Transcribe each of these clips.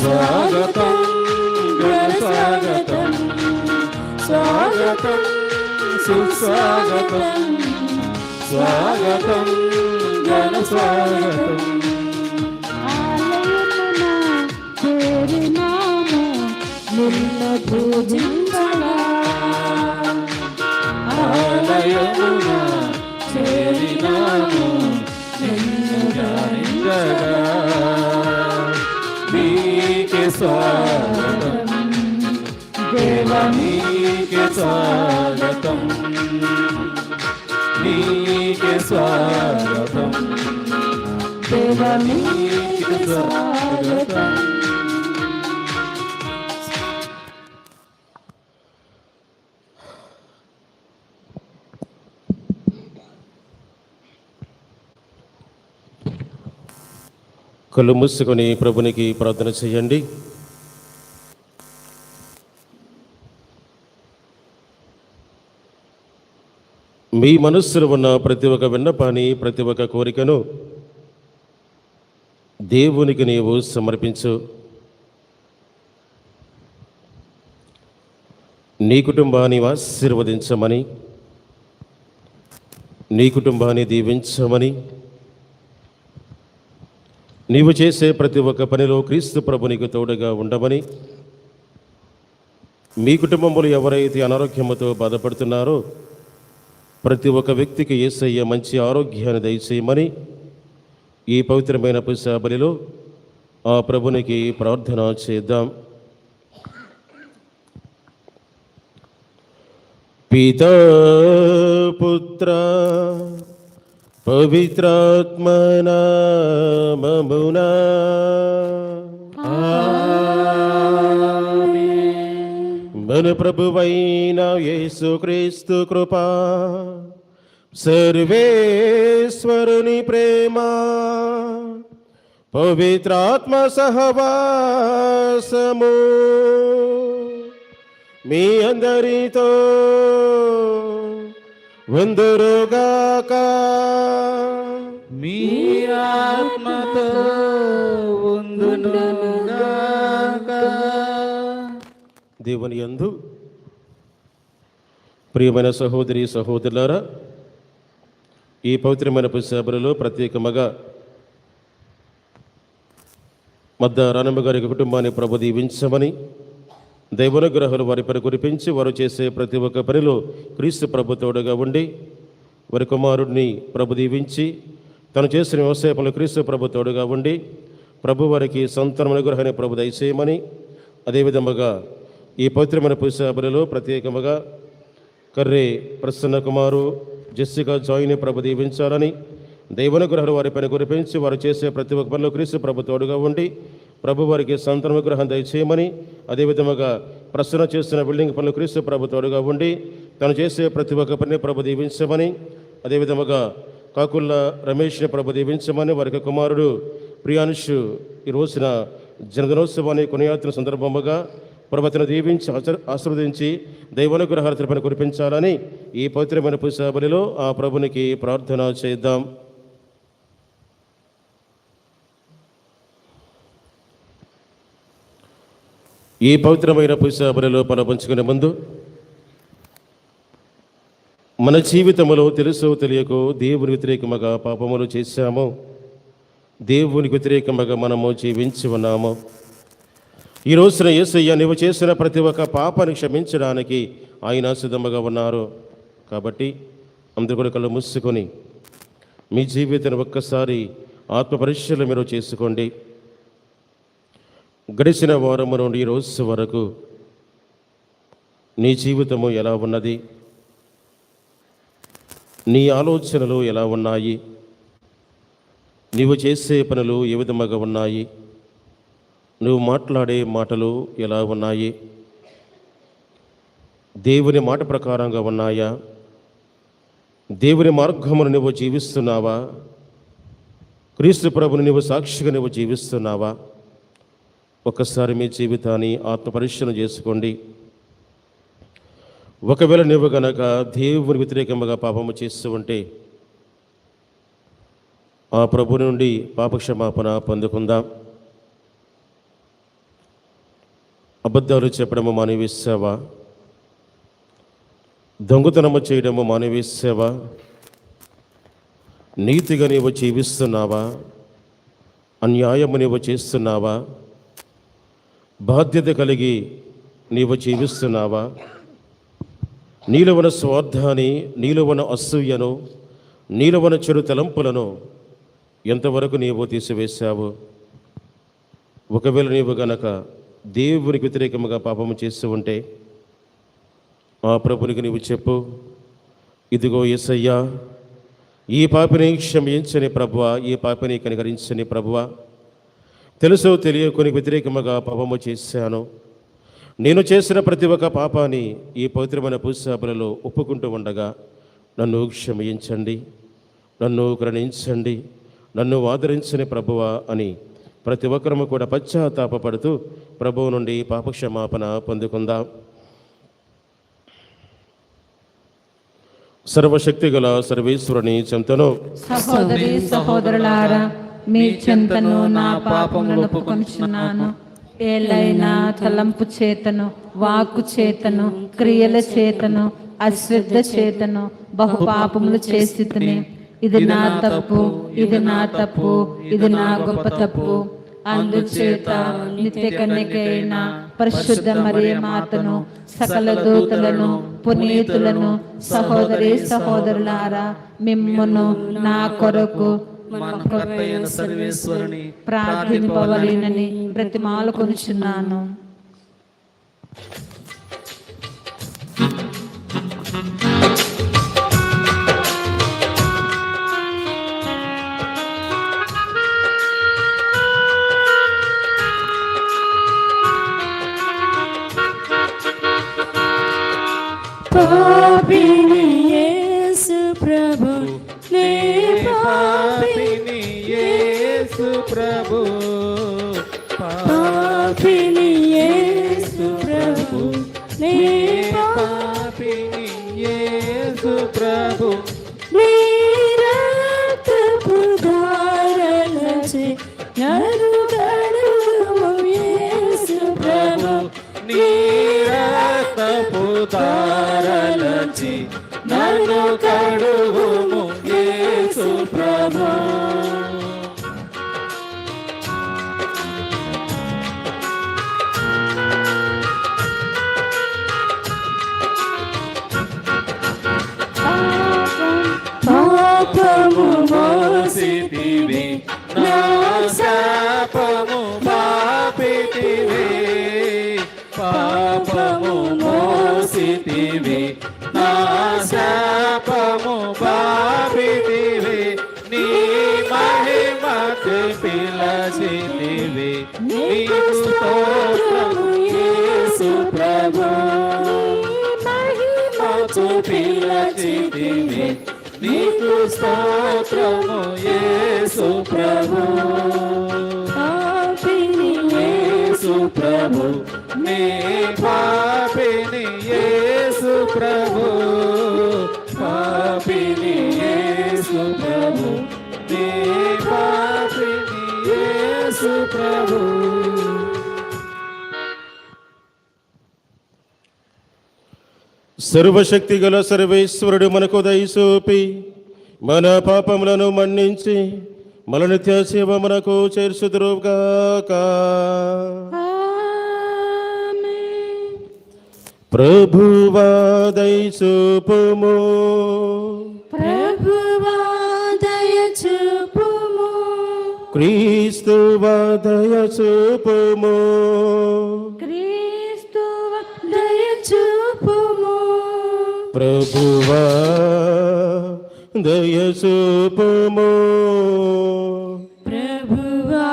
స్వాగతం ఘన స్వాగతం, స్వాగతం సుస్వాగతం, స్వాగతం ఘన స్వాగతం. ఆలయమున చేరినాము నిన్ను ధ్యానించగా, నీకే స్వాగతం దేవా, నీకే స్వాగతం, నీకే స్వాగతం దేవా, నీకే స్వాగతం. కళ్ళు మూసుకొని ప్రభునికి ప్రార్థన చేయండి. మీ మనస్సులో ఉన్న ప్రతి ఒక్క విన్నపాన్ని, ప్రతి ఒక్క కోరికను దేవునికి నీవు సమర్పించు. నీ కుటుంబాన్ని ఆశీర్వదించమని, నీ కుటుంబాన్ని దీవించమని, నీవు చేసే ప్రతి ఒక్క పనిలో క్రీస్తు ప్రభు నీకు తోడుగా ఉండమని, మీ కుటుంబంలో ఎవరైతే అనారోగ్యంతో బాధపడుతున్నారో ప్రతి ఒక్క వ్యక్తికి యేసయ్య మంచి ఆరోగ్యాన్ని దయచేయమని ఈ పవిత్రమైన పూజా బలిలో ఆ ప్రభునికి ప్రార్థన చేద్దాం. పితా పుత్ర పవిత్రాత్మ నామమునా మన ప్రభువైన యేసుక్రీస్తు కృపా, సర్వేశ్వరుని ప్రేమ, పవిత్రాత్మ సహవాసము మీ అందరితో ఉందురుగాక. మీ ఆత్మతో ఉందునుగాక. దేవుని యందు ప్రియమైన సహోదరి సహోదరులారా, ఈ పవిత్రమైన పుష్పబలిలో ప్రత్యేకముగా మద్ద రానమ్మ గారి కుటుంబాన్ని ప్రభు దీవించమని, దైవానుగ్రహాలు వారిపై కురిపించి వారు చేసే ప్రతి ఒక్క పనిలో క్రీస్తు ప్రభు తోడుగా ఉండి, వారి కుమారుడిని ప్రభు దీవించి తను చేసిన వ్యవసాయ పనులు క్రీస్తు ప్రభు తోడుగా ఉండి ప్రభు వారికి సంతానం అనుగ్రహాన్ని ప్రభు దయచేయమని, అదేవిధముగా ఈ పవిత్రమైన పుష్పబలిలో ప్రత్యేకముగా కర్రే ప్రసన్న కుమారు, జెస్సికా జాయిని ప్రభు దీవించాలని, దైవానుగ్రహాలు వారిపైన కురిపించి వారు చేసే ప్రతి ఒక్క పనిలో క్రీస్తు ప్రభు తోడుగా ఉండి ప్రభు వారికి సంతాన విగ్రహం దయచేయమని, అదేవిధముగా ప్రసన్న చేస్తున్న బిల్డింగ్ పనులు క్రీస్తు ప్రభు తోడుగా ఉండి తను చేసే ప్రతి ఒక్క పనిని ప్రభు దీవించమని, అదేవిధముగా కాకుళ్ళ రమేష్ని ప్రభు దీవించమని, వారికి కుమారుడు ప్రియానుషు ఈ రోజున జన్మదినోత్సవాన్ని కొనియాడుతున్న సందర్భముగా ప్రభుత్వను దీవించి ఆశీర్వదించి దైవానుగ్రహాల పైన కురిపించాలని ఈ పవిత్రమైన పుష్పబలిలో ఆ ప్రభునికి ప్రార్థన చేద్దాం. ఈ పవిత్రమైన పుష్పబలిలో పాలుపంచుకునే ముందు మన జీవితంలో తెలుసో తెలియకో దేవుని వ్యతిరేకముగా పాపములు చేశాము, దేవునికి వ్యతిరేకముగా మనము జీవించి ఉన్నాము. ఈ రోజున యేసయ్య నీవు చేసిన ప్రతి ఒక్క పాపాన్ని క్షమించడానికి ఆయన సిద్ధముగా ఉన్నారు. కాబట్టి అందరూ కూడా కళ్ళు మూసుకొని మీ జీవితాన్ని ఒక్కసారి ఆత్మ పరీక్షలు మీరు చేసుకోండి. గడిచిన వారము నుండి ఈ రోజు వరకు నీ జీవితము ఎలా ఉన్నది? నీ ఆలోచనలు ఎలా ఉన్నాయి? నీవు చేసే పనులు ఏ విధముగా ఉన్నాయి? నువ్వు మాట్లాడే మాటలు ఎలా ఉన్నాయి? దేవుని మాట ప్రకారంగా ఉన్నాయా? దేవుని మార్గమును నువ్వు జీవిస్తున్నావా? క్రీస్తు ప్రభుని నువ్వు సాక్షిగా నువ్వు జీవిస్తున్నావా? ఒక్కసారి మీ జీవితాన్ని ఆత్మపరిశీలన చేసుకోండి. ఒకవేళ నువ్వు గనక దేవుని వ్యతిరేకంగా పాపము చేస్తూ ఉంటే ఆ ప్రభు నుండి పాపక్షమాపణ పొందుకుందాం. అబద్ధాలు చెప్పడము మానివేసావా? దొంగతనము చేయడము మానివేసావా? నీతిగా నీవు జీవిస్తున్నావా? అన్యాయము నీవు చేస్తున్నావా? బాధ్యత కలిగి నీవు జీవిస్తున్నావా? నీలో ఉన్న స్వార్థాన్ని, నీలో ఉన్న అసూయను, నీలో ఉన్న చెడు తలంపులను ఎంతవరకు నీవు తీసివేశావు? ఒకవేళ నీవు గనక దేవునికి వ్యతిరేకముగా పాపము చేస్తూ ఉంటే ఆ ప్రభునికి నీవు చెప్పు, ఇదిగో యేసయ్యా, ఈ పాపిని క్షమించని ప్రభువా, ఈ పాపిని కనికరించని ప్రభువా, తెలుసో తెలియకొని వ్యతిరేకముగా పాపము చేశాను. నేను చేసిన ప్రతి ఒక్క పాపాన్ని ఈ పవిత్రమైన పూజాబలలో ఒప్పుకుంటూ ఉండగా నన్ను క్షమించండి, నన్ను కరుణించండి, నన్ను ఆదరించని ప్రభువా అని ప్రతి ఒక్కరము కూడా పశ్చాత్తాపపడుతూ ప్రభువు నుండి పాపక్షమాపణ పొందుకుందాం. సర్వశక్తి గల సర్వేశ్వరుని చెంతను సహోదరి సహోదరులారా, మీ చెంతను నా పాపములను ఒప్పుకొనుచున్నాను. ఏలైనా తలంపు చేతను, వాక్కు చేతను, క్రియల చేతను, అశ్రద్ధ చేతను బహు పాపములు చేసితిని. ఇది నా తప్పు, ఇది నా తప్పు, ఇది నా గొప్ప తప్పు. అందుచేత నిత్య కన్యకైన పరిశుద్ధ మరియ మాతను, సకల దూతలను, పునీతులను, సహోదరి సహోదరులారా, మిమ్మును నా కొరకు సర్వేశ్వరుని ప్రార్థింపవలెనని బ్రతిమాలు కొనుచున్నాను. పాపిని యేసు ప్రభు, నే పాపిని యేసు ప్రభు, పాపిని యేసు ప్రభు, నే పాపిని యేసు ప్రభు, నీ రక్తపు ధారలచే నన్ను కడుగుము యేసు ప్రభు, నీ రక్తపు ధారలచి నన్ను కడుగుము యేసు ప్రభు. పాపము మోసితివి, నా శాపము బాపితివి. పాపము మోసితివి, నా శాపము బాపితివి. నీ మహిమకు పిలచితివి, నీకు స్తోత్రము యేసు ప్రభు. మహిమకు పిలచితివి, నీకు స్తోత్రము యేసు ప్రభు. పాపిని యేసు ప్రభు, నే పాపిని యేసు ప్రభు, పాపిని యేసు ప్రభు, నే పాపిని యేసు ప్రభు. సర్వశక్తి గల సర్వేశ్వరుడు మనకు దయచూపి మన పాపములను మన్నించి మన నిత్య సేవ మనకు చేర్చుదురుగాక. ప్రభువా దయచూపుము, ప్రభువా దయచూపుము, క్రీస్తువా దయచూపుము, క్రీస్తువా దయచూపుము, ప్రభువా దయచూపుము, ప్రభువా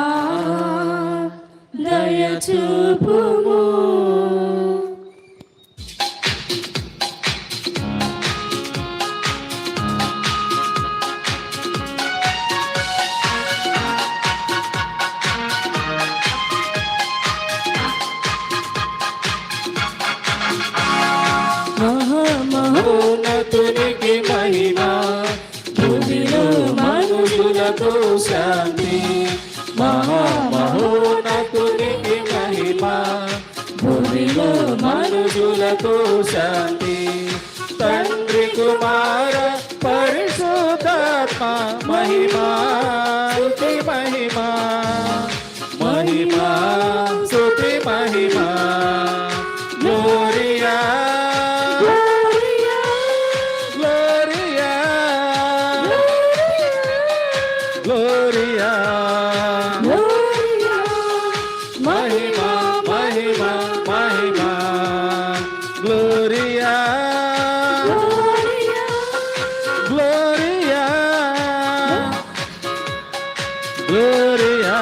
దయచూపుము. మహోన్నతునికి మహిమ, భూమిలో మనుషులకు శాంతి. మహోన్నతునికి మహిమ, భూమి శాంతి. తండ్రి కుమార పరిశుద్ధాత్మ మహిమా స్తుతి మహిమా మహిమా స్తుతి మహిమా. గ్లోరియా గ్లోరియా గ్లోరియా మహిమా మహిమా మహిమా. గ్లోరియా గ్లోరియా గ్లోరియా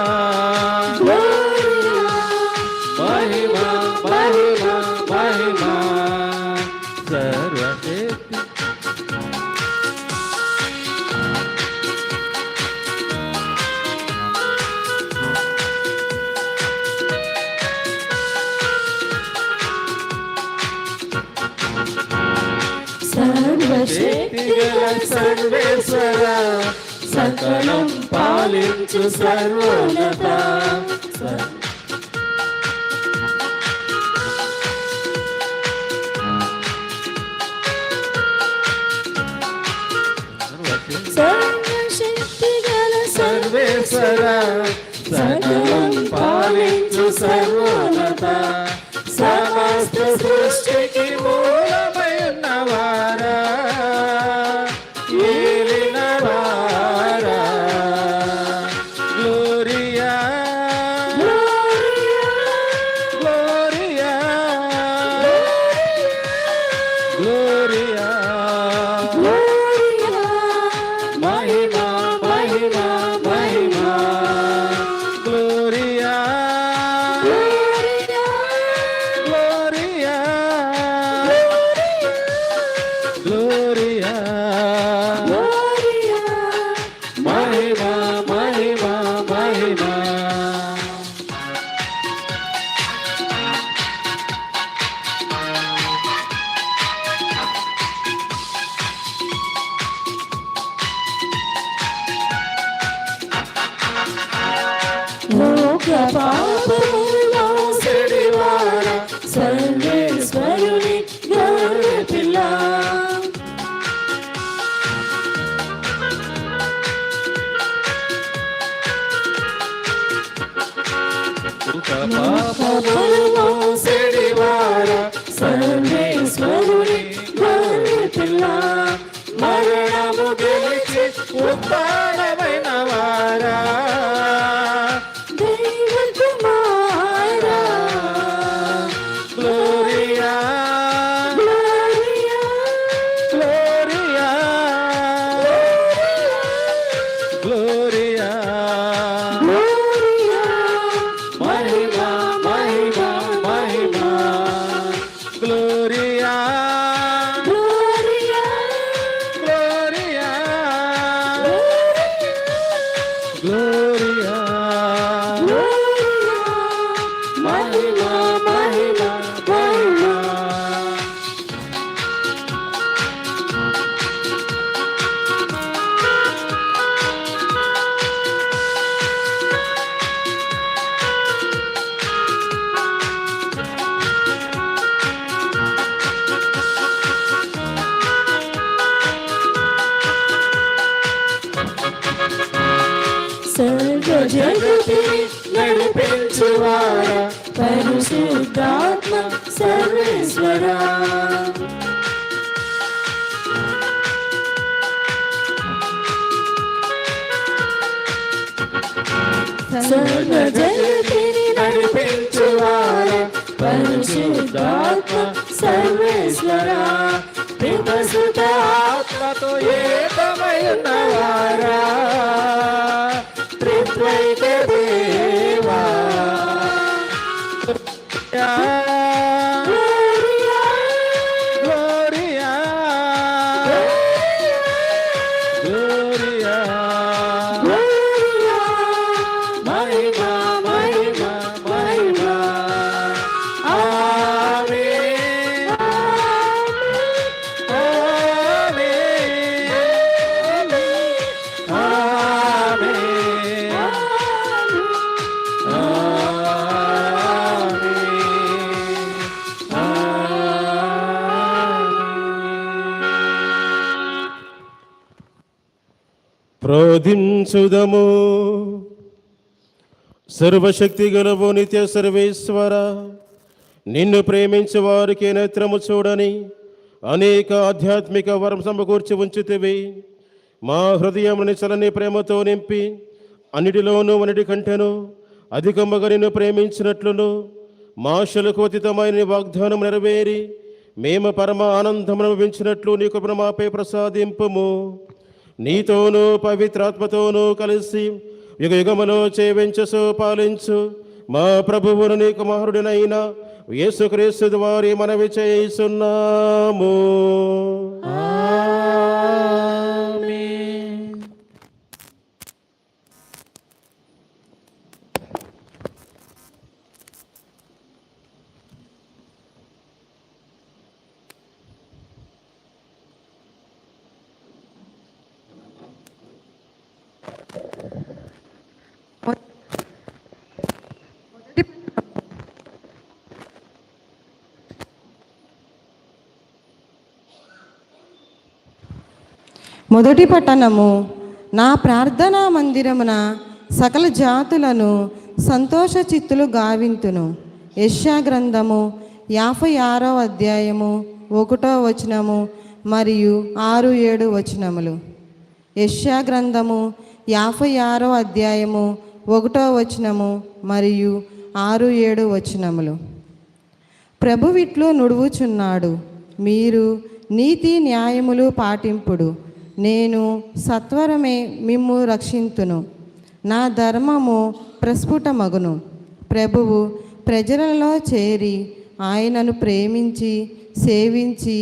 మహిమా మహిమా మహిమా. సర్వశక్తి శక్తిగల సర్వేశ్వర సకలం పాలించు సర్వోన్నత. సర్వశక్తిగల సర్వేశ్వర సకలం పాలించు సర్వోన్నత. సమస్త సృష్టికి మూలమై ఉన్నవారా ఏలినవారా. గ్లోరియా గ్లోరియా గ్లోరియా మహిమా మహిమా మహిమా. గ్లోరియా గ్లోరియా గ్లోరియా మహిమా మహిమా మహిమా. లోక పాపములో చెడివార సర్వేశ్వరుని గొర్రె పిల్ల. పాపములో చెడివార సర్వేశ్వరుని గొర్రె పిల్ల. మరణము గెలిచి ఉత్థానమైన వారా దైవ కుమారా. Gloria gloria gloria gloria gloria మహిమా మహిమా మహిమా. గ్లోరియా గ్లోరియా గ్లోరియా గ్లోరియా మహిమా మహిమా మహిమా. సర్వ జగతిని నడిపించువారా పరిశుద్ధాత్మ సర్వేశ్వరా. సర్వ జగతిని నడిపించువారా పరిశుద్ధాత్మ సర్వేశ్వరా. విమసుత ఆత్మతో ఏకమై ఉన్నవారా త్రిత్వైక దేవా. గ్లోరియా గ్లోరియా గ్లోరియా గ్లోరియా మహిమా మహిమా మహిమా. ఆమేన్ ఆమేన్ ఆమేన్ రోధించుదము. సర్వశక్తి గలవు నిత్య సర్వేశ్వర, నిన్ను ప్రేమించే వారికి నేత్రము చూడని అనేక ఆధ్యాత్మిక వరం సమకూర్చి ఉంచితివి. మా హృదయముని చలని ప్రేమతో నింపి అన్నిటిలోనూ అన్నిటి కంటెను అధికముగా నిన్ను ప్రేమించినట్లును మా ఆశలకు అతీతమైన నీ వాగ్దానం నెరవేరి మేము పరమ ఆనందమును అనుభవించినట్లు నీ కృపను మాపై ప్రసాదింపుము. నీతోనూ పవిత్రాత్మతోనూ కలిసి యుగ యుగములో చేవించసు పాలించు మా ప్రభువును నీ కుమారుడినైన యేసుక్రీస్తు ద్వారా మనవి చేయుచున్నాము. ఆమేన్. మొదటి పట్టణము. నా ప్రార్థనా మందిరమున సకల జాతులను సంతోష చిత్తులు గావింతును. యెషయా గ్రంథము 56వ అధ్యాయము 1వ వచనము మరియు 6-7 వచనములు. యెషయా గ్రంథము 56వ అధ్యాయము 1వ వచనము మరియు 6-7 వచనములు. ప్రభువిట్లు నుడువుచున్నాడు, మీరు నీతి న్యాయములు పాటింపుడు. నేను సత్వరమే మిమ్ము రక్షింతును, నా ధర్మము ప్రస్ఫుటమగును. ప్రభువు ప్రజలలో చేరి ఆయనను ప్రేమించి సేవించి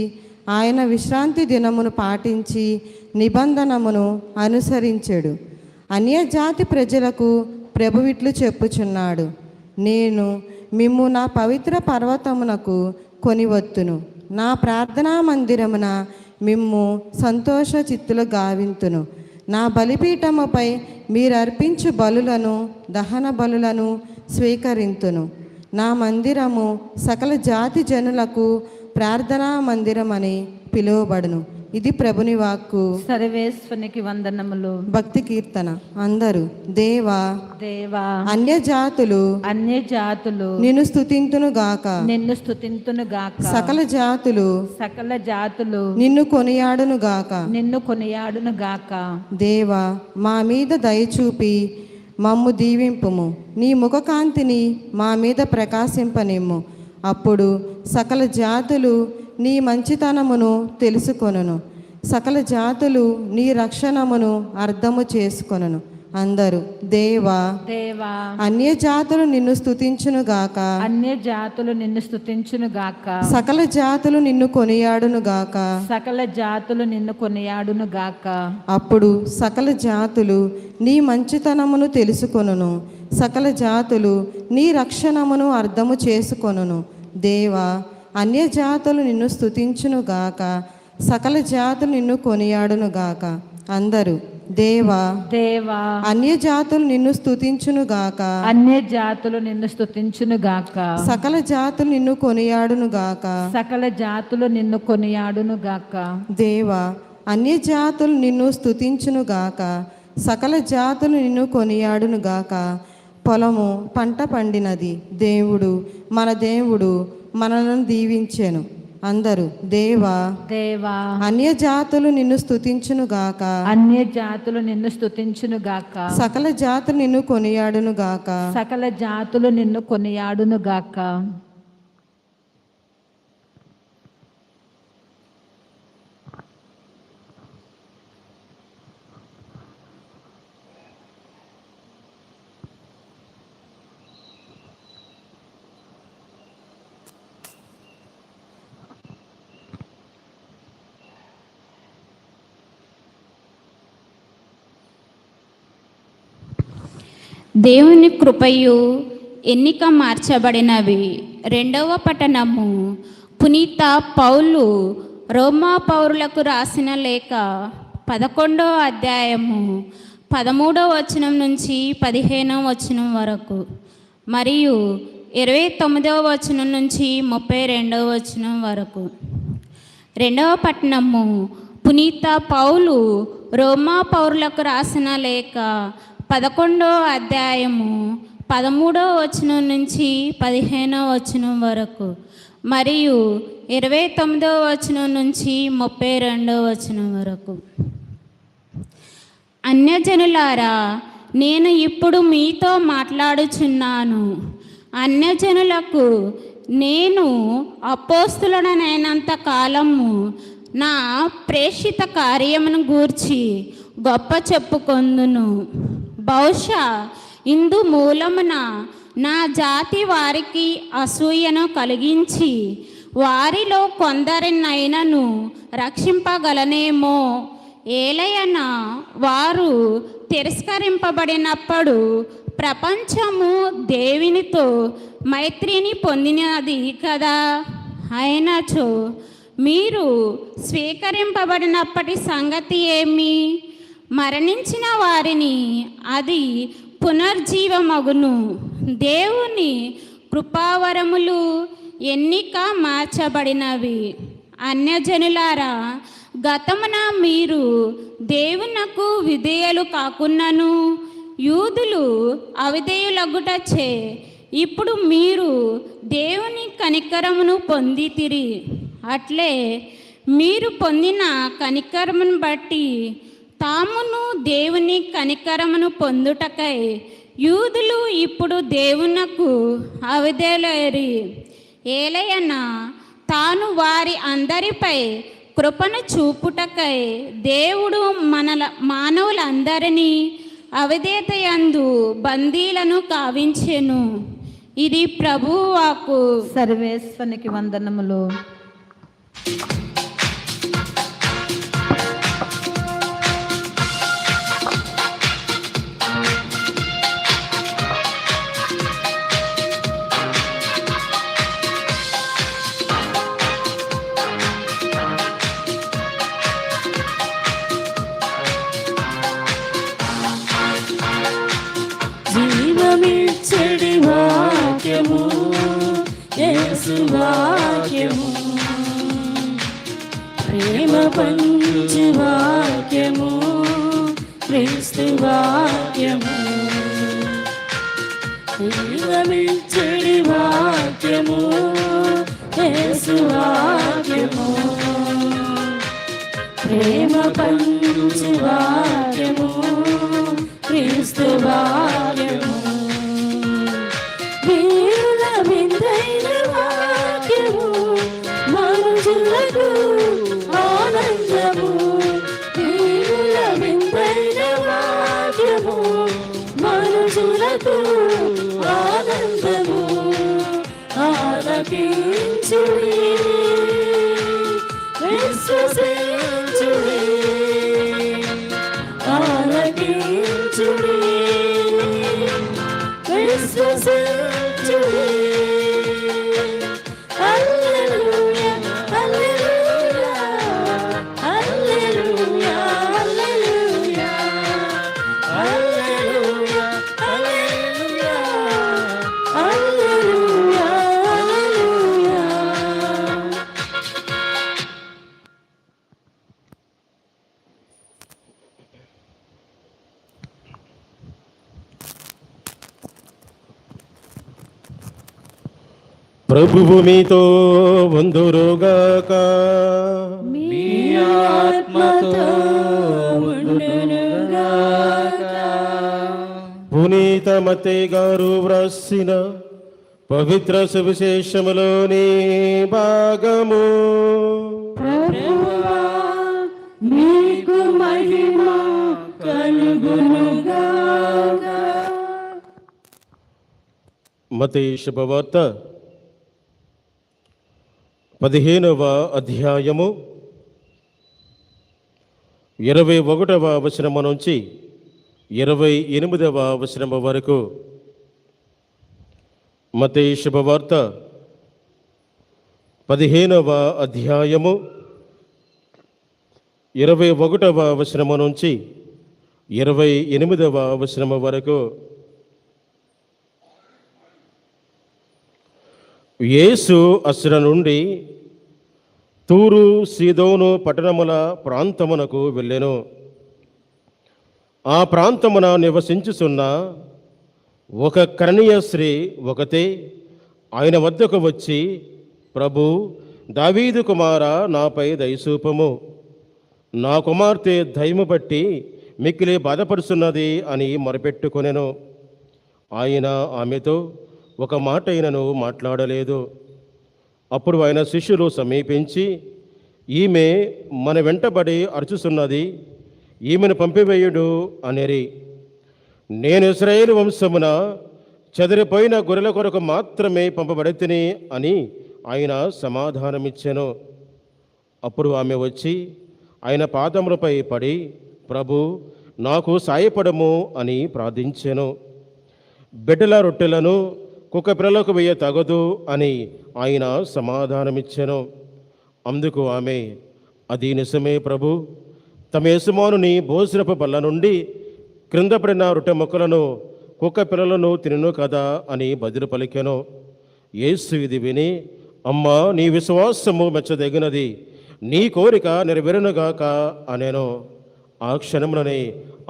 ఆయన విశ్రాంతి దినమును పాటించి నిబంధనమును అనుసరించెడు. అన్యజాతి ప్రజలకు ప్రభువిట్లు చెప్పుచున్నాడు, నేను మిమ్ము నా పవిత్ర పర్వతమునకు కొనివత్తును, నా ప్రార్థనా మందిరమున మిమ్ము సంతోష చిత్తులు గావింతును. నా బలిపీఠముపై మీరర్పించు బలులను దహన బలులను స్వీకరింతును. నా మందిరము సకల జాతి జనులకు ప్రార్థనా మందిరమని పిలువబడును. ఇది ప్రభుని వాక్కు. సర్వేశ్వరునికి వందనములు. భక్తి కీర్తన. అందరూ దేవా దేవా అన్యజాతులు అన్యజాతులు నిన్ను స్తుతింతును గాక, నిన్ను స్తుతింతును గాక. సకల జాతులు సకల జాతులు నిన్ను కొనియాడును గాక. నిన్ను కొనియాడును గాక. దేవా మా మీద దయచూపి మమ్ము దీవింపుము, నీ ముఖకాంతిని మా మీద ప్రకాశింపనిమ్ము. అప్పుడు సకల జాతులు నీ మంచితనమును తెలుసుకొనును, సకల జాతులు నీ రక్షణమును అర్థము చేసుకొనును. అందరూ దేవా దేవా అన్యజాతులు నిన్ను స్తుతించును గాక, అన్యజాతులు నిన్ను స్తుతించును గాక. సకల జాతులు నిన్ను కొనియాడును గాక. సకల జాతులు నిన్ను కొనియాడును గాక. అప్పుడు సకల జాతులు నీ మంచితనమును తెలుసుకొనును, సకల జాతులు నీ రక్షణమును అర్థము చేసుకొనును. దేవా అన్యజాతులు నిన్ను స్తుతించును గాక, సకల జాతులు నిన్ను కొనియాడును గాక. అందరూ దేవా దేవా అన్యజాతులు నిన్ను స్తుతించును గాక, అన్యజాతులు నిన్ను స్తుతించును గాక. సకల జాతులు నిన్ను కొనియాడును గాక. సకల జాతులు నిన్ను కొనియాడును గాక. దేవా అన్యజాతులు నిన్ను స్తుతించును గాక, సకల జాతులు నిన్ను కొనియాడును గాక. పొలము పంట పండినది, దేవుడు మన దేవుడు మనలను దీవించెను. అందరూ దేవా దేవా అన్యజాతులు నిన్ను స్తుతించును గాక, అన్యజాతులు నిన్ను స్తుతించును గాక. సకల జాతులు నిన్ను కొనియాడును గాక. సకల జాతులు నిన్ను కొనియాడును గాక. దేవుని కృపయు ఎన్నిక మార్చబడినవి. రెండవ పట్టణము. పునీత పౌలు రోమా పౌరులకు రాసిన లేఖ 11వ అధ్యాయము 13వ వచనం నుంచి 15వ వచనం వరకు మరియు 29వ వచనం నుంచి 32వ వచనం వరకు. రెండవ పట్టణము. పునీత పౌలు రోమా పౌరులకు రాసిన లేఖ 11వ అధ్యాయము 13వ వచనం నుంచి 15వ వచనం వరకు మరియు 29వ వచనం నుంచి 32వ వచనం వరకు. అన్యజనులారా, నేను ఇప్పుడు మీతో మాట్లాడుచున్నాను. అన్యజనులకు నేను అపోస్తులనైనంత కాలము నా ప్రేషిత కార్యమును గూర్చి గొప్ప చెప్పుకొందును. బహుశా ఇందు మూలమున నా జాతి వారికి అసూయను కలిగించి వారిలో కొందరినైనను రక్షింపగలనేమో. ఏలయన వారు తిరస్కరింపబడినప్పుడు ప్రపంచము దేవునితో మైత్రిని పొందినది కదా. అయినచో మీరు స్వీకరింపబడినప్పటి సంగతి ఏమి? మరణించిన వారిని అది పునర్జీవమగును. దేవుని కృపావరములు ఎన్నిక మార్చబడినవి. అన్యజనులారా, గతమున మీరు దేవునకు విధేయులు కాకున్నను యూదులు అవిధేయులగుటచే ఇప్పుడు మీరు దేవుని కనికరమును పొందితిరి. అట్లే మీరు పొందిన కనికరమును బట్టి తామును దేవుని కనికరమును పొందుటకై యూదులు ఇప్పుడు దేవునకు అవిధేయులైరి. ఏలయన తాను వారి అందరిపై కృపను చూపుటకై దేవుడు మానవులందరినీ అవిధేయతయందు బందీలను కావించెను. ఇది ప్రభువు వాక్కు. సర్వేశ్వనికి వందనములు. జీవమిచ్చడి వాక్యము యేసు వాక్యము, ప్రేమ పంచు వాక్యము క్రీస్తు వాక్యము. జీవమిచ్చడి వాక్యము యేసు వాక్యము, ప్రేమ పంచు వాక్యము క్రీస్తు వాక్యము. వీరుల విందైన వాక్యము మనుషులకు ఆనందము. వీరుల విందైన వాక్యము మనుషులకు ఆనందము. ఆలకించుడి, విశ్వసించుడి, ఆలకించుడి, విశ్వసించుడి. హల్లెలూయా, హల్లెలూయా, హల్లెలూయా, హల్లెలూయా, హల్లెలూయా, హల్లెలూయా, హల్లెలూయా, హల్లెలూయా. ప్రభువు మీతో వందురుగాక. మీ ఆత్మతో ఉండునుగాక. పునీత మత్తయి గారు వ్రాసిన పవిత్ర సువిశేషములోని భాగము. ప్రభువా, మీకు మహిమ కలుగునుగాక. మత్తయి శుభవార్త 15వ అధ్యాయము 21వ వచనము నుంచి 28వ వచనము వరకు. మత్తయి శుభవార్త 15వ అధ్యాయము 21వ వచనము నుంచి 28వ వచనము వరకు. యేసు అస్సర నుండి తూరు సీదోను పట్టణముల ప్రాంతమునకు వెళ్ళెను. ఆ ప్రాంతమున నివసించుచున్న ఒక కరణీయ స్త్రీ ఒకతే ఆయన వద్దకు వచ్చి, ప్రభు, దావీదు కుమారా, నాపై దయచూపము, నా కుమార్తె దయ్యము బట్టి మిక్కిలి బాధపడుచున్నది అని మొరపెట్టుకొనెను. ఆయన ఆమెతో ఒక మాట అయినను మాట్లాడలేదు. అప్పుడు ఆయన శిష్యులు సమీపించి, ఈమె మన వెంటబడి అరుచుచున్నది, ఈమెను పంపివేయుడు అనిరి. నేను ఇశ్రాయేలు వంశమున చెదిరిపోయిన గొర్రెల కొరకు మాత్రమే పంపబడితిని అని ఆయన సమాధానమిచ్చెను. అప్పుడు ఆమె వచ్చి ఆయన పాదములపై పడి, ప్రభు, నాకు సాయపడము అని ప్రార్థించెను. బిడ్డల రొట్టెలను కుక్క పిల్లలకు వేయ తగదు అని ఆయన సమాధానమిచ్చెను. అందుకు ఆమె, అది నిజమే ప్రభు, తమ యజమానుని భోజనపు బల్ల నుండి క్రింద పడిన రొట్టె ముక్కలను కుక్క పిల్లలను తినను కదా అని బదులు పలికెను. యేసు ఇది విని, అమ్మా, నీ విశ్వాసము మెచ్చదగినది, నీ కోరిక నెరవేరునుగాక అనెను. ఆ క్షణంలోనే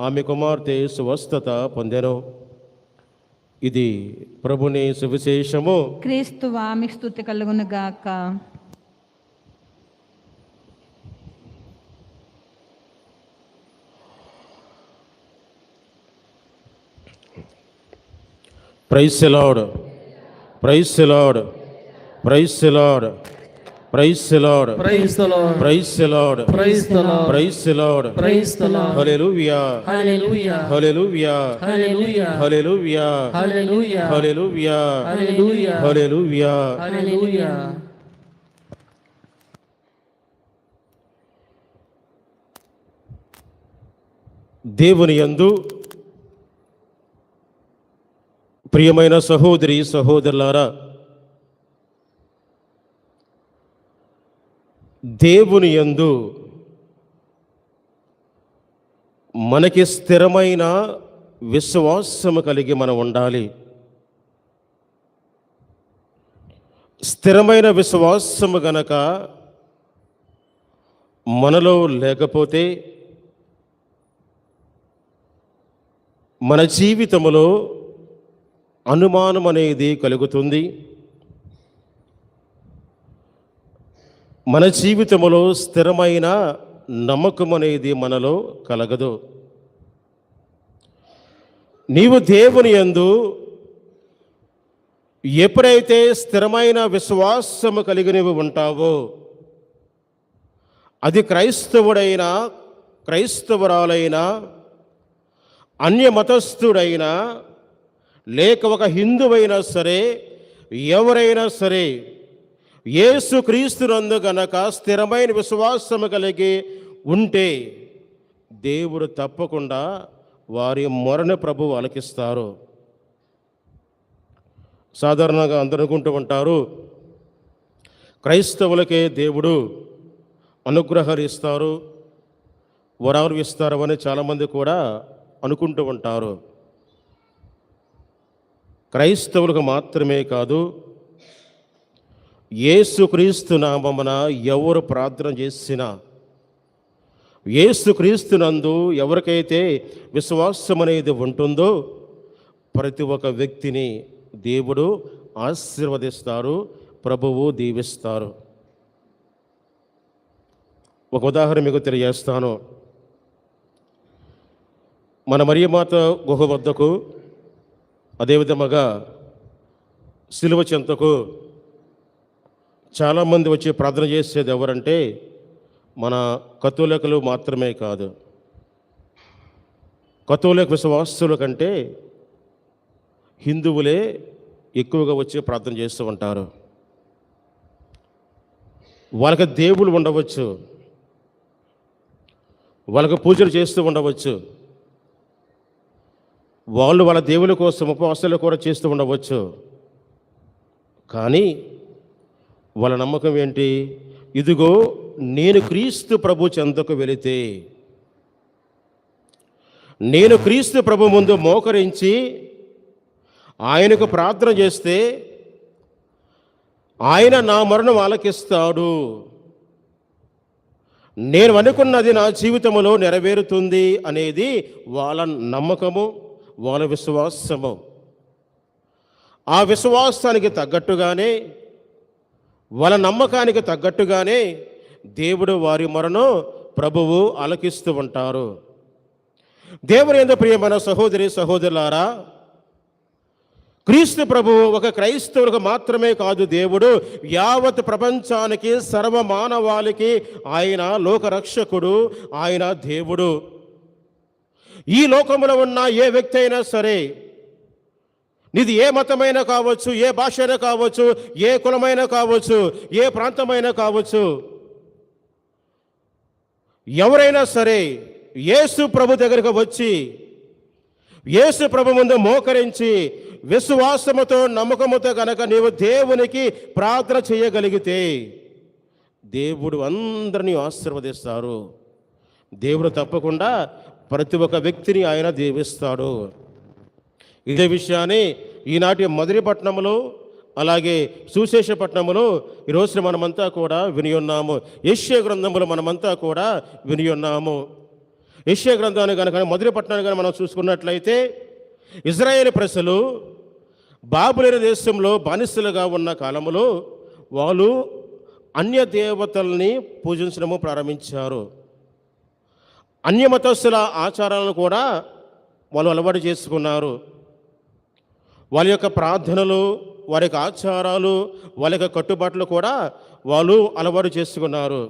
ఆమె కుమార్తె స్వస్థత పొందెను. ఇది ప్రభుని సువిశేషము. క్రీస్తువా మీకు స్తుతి కలుగును గాక. Praise the lord, praise the lord, praise the lord, praise the lord, Praise the Lord. Praise the lord, Praise the Lord. Praise the lord. Praise the Lord. Hallelujah, Hallelujah. Hallelujah, Hallelujah. Hallelujah, Hallelujah. Hallelujah, Hallelujah. Hallelujah. Hallelujah. దేవుని యందు ప్రియమైన సహోదరి సహోదరులారా, దేవుని యందు మనకి స్థిరమైన విశ్వాసము కలిగి మనం ఉండాలి. స్థిరమైన విశ్వాసము గనక మనలో లేకపోతే మన జీవితంలో అనుమానం అనేది కలుగుతుంది. మన జీవితంలో స్థిరమైన నమ్మకం అనేది మనలో కలగదు. నీవు దేవుని యందు ఎప్పుడైతే స్థిరమైన విశ్వాసము కలిగి నీవు ఉంటావో, అది క్రైస్తవుడైనా క్రైస్తవురాలైనా అన్య మతస్థుడైనా లేక ఒక హిందువైనా సరే, ఎవరైనా సరే, యేసుక్రీస్తునందు గనక స్థిరమైన విశ్వాసము కలిగి ఉంటే దేవుడు తప్పకుండా వారి మొరను ప్రభువు ఆలకిస్తారు. సాధారణంగా అందరూ అనుకుంటూ ఉంటారు, క్రైస్తవులకే దేవుడు అనుగ్రహాలు ఇస్తారు, వరాలు ఇస్తారు అని చాలామంది కూడా అనుకుంటూ ఉంటారు. క్రైస్తవులకు మాత్రమే కాదు, యేసుక్రీస్తు నామమున ఎవరు ప్రార్థన చేసినా, యేసుక్రీస్తునందు ఎవరికైతే విశ్వాసం అనేది ఉంటుందో ప్రతి ఒక్క వ్యక్తిని దేవుడు ఆశీర్వదిస్తారు, ప్రభువు దీవిస్తారు. ఒక ఉదాహరణ మీకు తెలియజేస్తాను. మన మరియమాత గుహ వద్దకు, అదేవిధముగా సిలువ చెంతకు చాలామంది వచ్చి ప్రార్థన చేసేది ఎవరంటే మన కథోలికలు మాత్రమే కాదు. కథోలిక విశ్వాసుల కంటే హిందువులే ఎక్కువగా వచ్చి ప్రార్థన చేస్తూ ఉంటారు. వాళ్ళకి దేవుళ్ళు ఉండవచ్చు, వాళ్ళకి పూజలు చేస్తూ ఉండవచ్చు, వాళ్ళు వాళ్ళ దేవుల కోసం ఉపవాసాలు కూడా చేస్తూ ఉండవచ్చు. కానీ వాళ్ళ నమ్మకం ఏంటి? ఇదిగో నేను క్రీస్తు ప్రభు చెంతకు వెళితే, నేను క్రీస్తు ప్రభు ముందు మోకరించి ఆయనకు ప్రార్థన చేస్తే ఆయన నా మరణం ఆలకిస్తాడు, నేను అనుకున్నది నా జీవితంలో నెరవేరుతుంది అనేది వాళ్ళ నమ్మకము, వాళ్ళ విశ్వాసము. ఆ విశ్వాసానికి తగ్గట్టుగానే, వాళ్ళ నమ్మకానికి తగ్గట్టుగానే దేవుడు వారి మొరను ప్రభువు ఆలకిస్తూ ఉంటారు. దేవుని యందు ప్రియమైన సహోదరి సహోదరులారా, క్రీస్తు ప్రభువు ఒక క్రైస్తవులకు మాత్రమే కాదు, దేవుడు యావత్ ప్రపంచానికి, సర్వమానవాళికి ఆయన లోకరక్షకుడు, ఆయన దేవుడు. ఈ లోకంలో ఉన్న ఏ వ్యక్తి అయినా సరే, నీది ఏ మతమైనా కావచ్చు, ఏ భాష అయినా కావచ్చు, ఏ కులమైనా కావచ్చు, ఏ ప్రాంతమైనా కావచ్చు, ఎవరైనా సరే యేసు ప్రభు దగ్గరకు వచ్చి యేసు ప్రభు ముందు మోకరించి విశ్వాసముతో, నమ్మకముతో కనుక నీవు దేవునికి ప్రార్థన చేయగలిగితే దేవుడు అందరినీ ఆశీర్వదిస్తారు. దేవుడు తప్పకుండా ప్రతి ఒక్క వ్యక్తిని ఆయన దీవిస్తాడు. ఇదే విషయాన్ని ఈనాటి మధురపట్నంలో, అలాగే సుశేషపట్నంలో ఈరోజు మనమంతా కూడా విని ఉన్నాము. యెషయా గ్రంథములో మనమంతా కూడా విని ఉన్నాము. యెషయా గ్రంథాన్ని కనుక మధురపట్నాన్ని కనుక మనం చూసుకున్నట్లయితే, ఇజ్రాయేల్ ప్రజలు బాబిలోను దేశంలో బానిసలుగా ఉన్న కాలంలో వాళ్ళు అన్య దేవతల్ని పూజించడము ప్రారంభించారు. అన్యమతస్థుల ఆచారాలను కూడా వాళ్ళు అలవాటు చేసుకున్నారు. వాళ్ళ యొక్క ప్రార్థనలు, వారి యొక్క ఆచారాలు, వాళ్ళ యొక్క కట్టుబాట్లు కూడా వాళ్ళు అలవాటు చేసుకున్నారు.